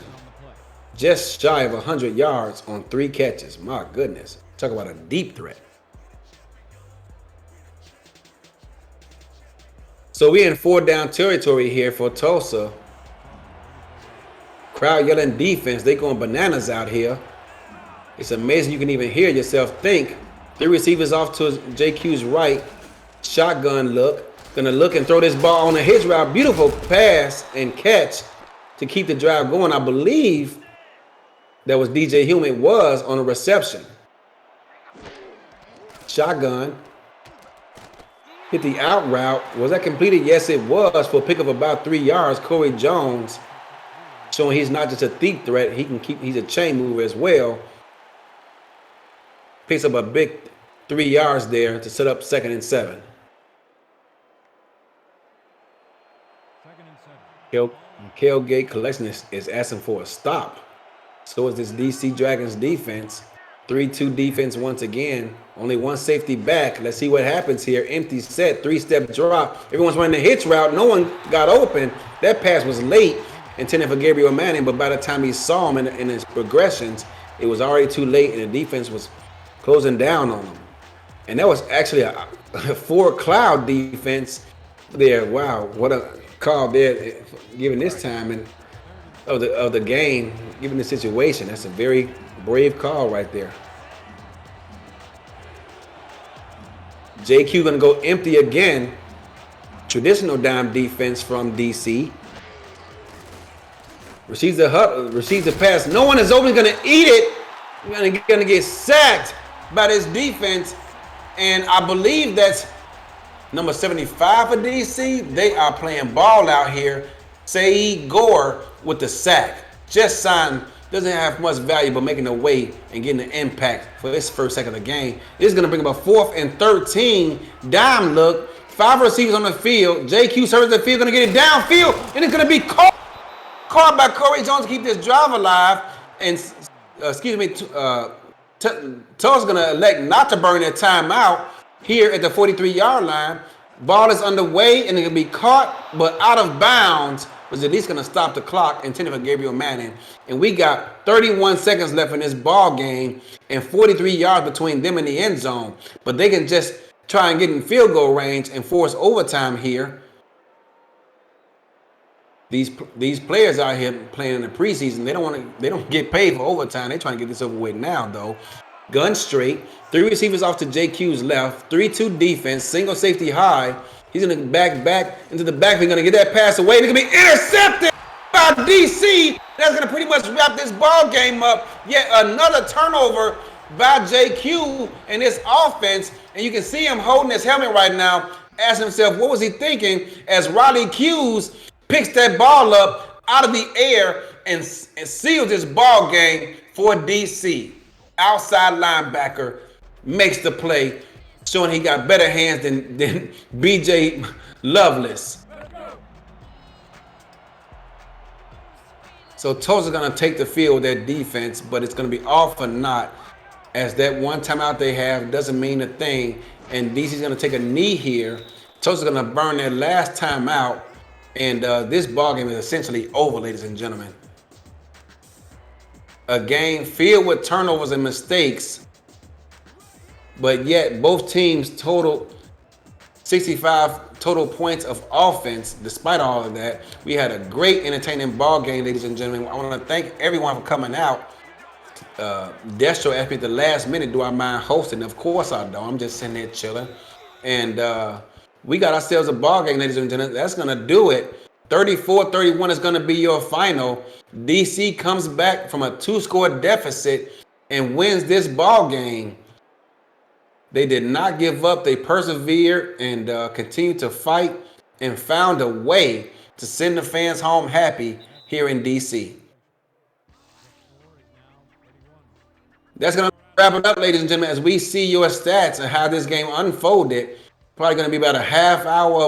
Just shy of 100 yards on 3 catches. My goodness. Talk about a deep threat. So we're in 4-down territory here for Tulsa. Crowd yelling defense. They going bananas out here. It's amazing you can even hear yourself think. 3 receivers off to JQ's right. Shotgun look. Gonna look and throw this ball on a hitch route. Beautiful pass and catch to keep the drive going. I believe that was DJ Human was on a reception. Shotgun. Hit the out route. Was that completed? Yes, it was, for a pick of about 3 yards. Corey Jones showing he's not just a deep threat. He's a chain mover as well. Picks up a big 3 yards there to set up 2nd and 7. Tailgate Collection is asking for a stop. So is this DC Dragons defense. 3-2 defense once again. Only 1 safety back. Let's see what happens here. Empty set, 3-step drop. Everyone's running the hitch route. No one got open. That pass was late, intended for Gabriel Manning, but by the time he saw him in his progressions, it was already too late, and the defense was closing down on him. And that was actually a 4-cloud defense there. Wow, what a call there, given this time and of the game, given the situation. That's a very brave call right there. JQ gonna go empty again. Traditional dime defense from DC. Receives the pass. No one is open. Gonna eat it. Gonna get sacked by this defense, and I believe that's number 75 for DC. They are playing ball out here. Saeed Gore with the sack. Just signed. Doesn't have much value, but making a way and getting an impact for his first sack of the game. This is going to bring up a 4th and 13. Dime look. 5 receivers on the field. JQ serves the field. Going to get it downfield. And it's going to be caught by Corey Jones to keep this drive alive. And, Tulsa's going to elect not to burn their timeout here at the 43-yard line. Ball is underway and it can be caught, but out of bounds, was at least going to stop the clock intended for Gabriel Manning. And we got 31 seconds left in this ball game and 43 yards between them and the end zone. But they can just try and get in field goal range and force overtime here. These players out here playing in the preseason, they don't get paid for overtime. They're trying to get this over with now, though. Gun straight, 3 receivers off to JQ's left, 3-2 defense, single safety high. He's gonna back into the back. He's gonna get that pass away. It's gonna be intercepted by DC. That's gonna pretty much wrap this ball game up. Yet another turnover by JQ in this offense, and you can see him holding his helmet right now, asking himself, what was he thinking? As Riley Hughes picks that ball up out of the air and seals this ball game for DC. Outside linebacker makes the play, showing he got better hands than BJ Loveless. So Tulsa's going to take the field with their defense, but it's going to be all for naught, as that one timeout they have doesn't mean a thing. And DC's going to take a knee here. Tulsa's going to burn their last timeout, and this ball game is essentially over, ladies and gentlemen. A game filled with turnovers and mistakes, but yet both teams total 65 total points of offense. Despite all of that, we had a great, entertaining ball game, ladies and gentlemen. I want to thank everyone for coming out. Destro asked me at the last minute, do I mind hosting? Of course I don't. I'm just sitting there chilling. And we got ourselves a ball game, ladies and gentlemen. That's going to do it. 34-31 is going to be your final. DC comes back from a 2-score deficit and wins this ball game. They did not give up. They persevered and continued to fight and found a way to send the fans home happy here in DC. That's going to wrap it up, ladies and gentlemen, as we see your stats and how this game unfolded. Probably going to be about a half hour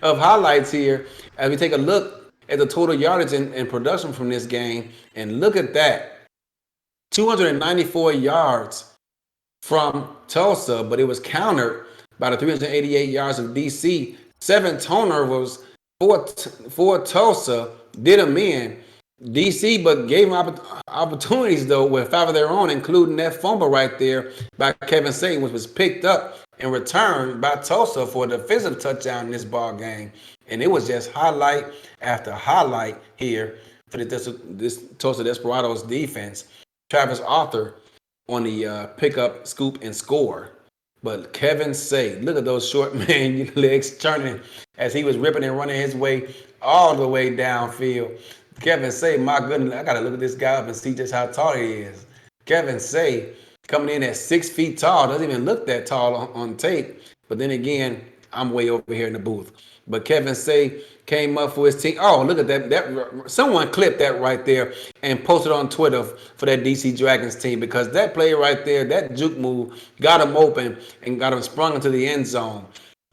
of highlights here as we take a look at the total yardage and production from this game. And look at that. 294 yards from Tulsa, but it was countered by the 388 yards of DC. 7 turnovers for Tulsa did them in. DC, but gave them opportunities, though, with 5 of their own, including that fumble right there by Kevin Satan, which was picked up and returned by Tulsa for a defensive touchdown in this ball game. And it was just highlight after highlight here for this Tulsa Desperados defense. Travis Arthur on the pickup, scoop, and score. But Kevin Say, look at those short man legs turning as he was ripping and running his way all the way downfield. Kevin Say, my goodness, I got to look at this guy up and see just how tall he is. Kevin Say coming in at 6 feet tall, doesn't even look that tall on tape. But then again, I'm way over here in the booth. But Kevin Say came up for his team. Oh, look at that. Someone clipped that right there and posted on Twitter for that DC Dragons team, because that play right there, that juke move, got him open and got him sprung into the end zone.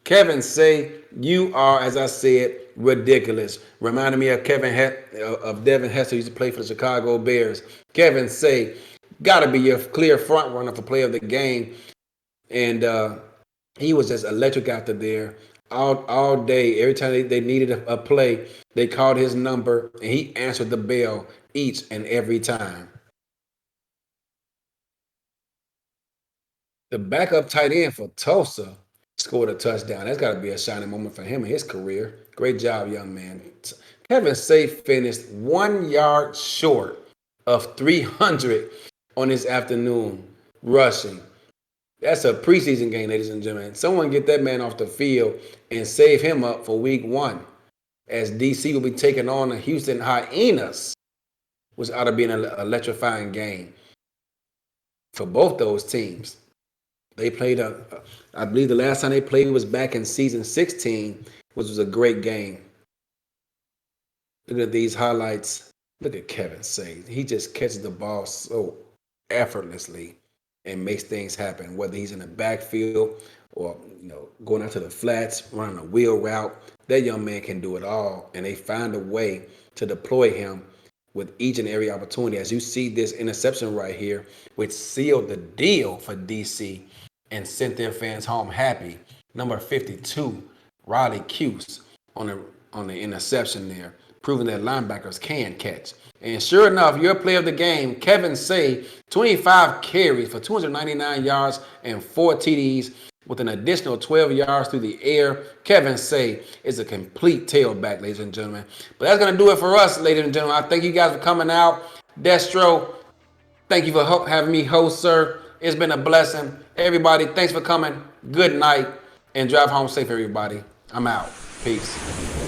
Kevin Say, you are, as I said, ridiculous. Reminded me of Devin Hester, who used to play for the Chicago Bears. Kevin Say, got to be your clear front runner for play of the game. And he was just electric out there all day. Every time they needed a play, they called his number, and he answered the bell each and every time. The backup tight end for Tulsa scored a touchdown. That's got to be a shining moment for him in his career. Great job, young man. Kevin Say finished 1 yard short of 300 on this afternoon rushing. That's a preseason game, ladies and gentlemen. Someone get that man off the field and save him up for week 1, as DC will be taking on the Houston Hyenas, which ought to be an electrifying game for both those teams. They played, I believe the last time they played was back in season 16, which was a great game. Look at these highlights. Look at Kevin Say. He just catches the ball so effortlessly and makes things happen, whether he's in the backfield or going out to the flats, running a wheel route. That young man can do it all, and they find a way to deploy him with each and every opportunity. As you see this interception right here, which sealed the deal for DC and sent their fans home happy. Number 52, Riley Cuse on the interception there, proving that linebackers can catch. And sure enough, your player of the game, Kevin Say, 25 carries for 299 yards and 4 TDs with an additional 12 yards through the air. Kevin Say is a complete tailback, ladies and gentlemen. But that's going to do it for us, ladies and gentlemen. I thank you guys for coming out. Destro, thank you for having me host, sir. It's been a blessing. Everybody, thanks for coming. Good night. And drive home safe, everybody. I'm out. Peace.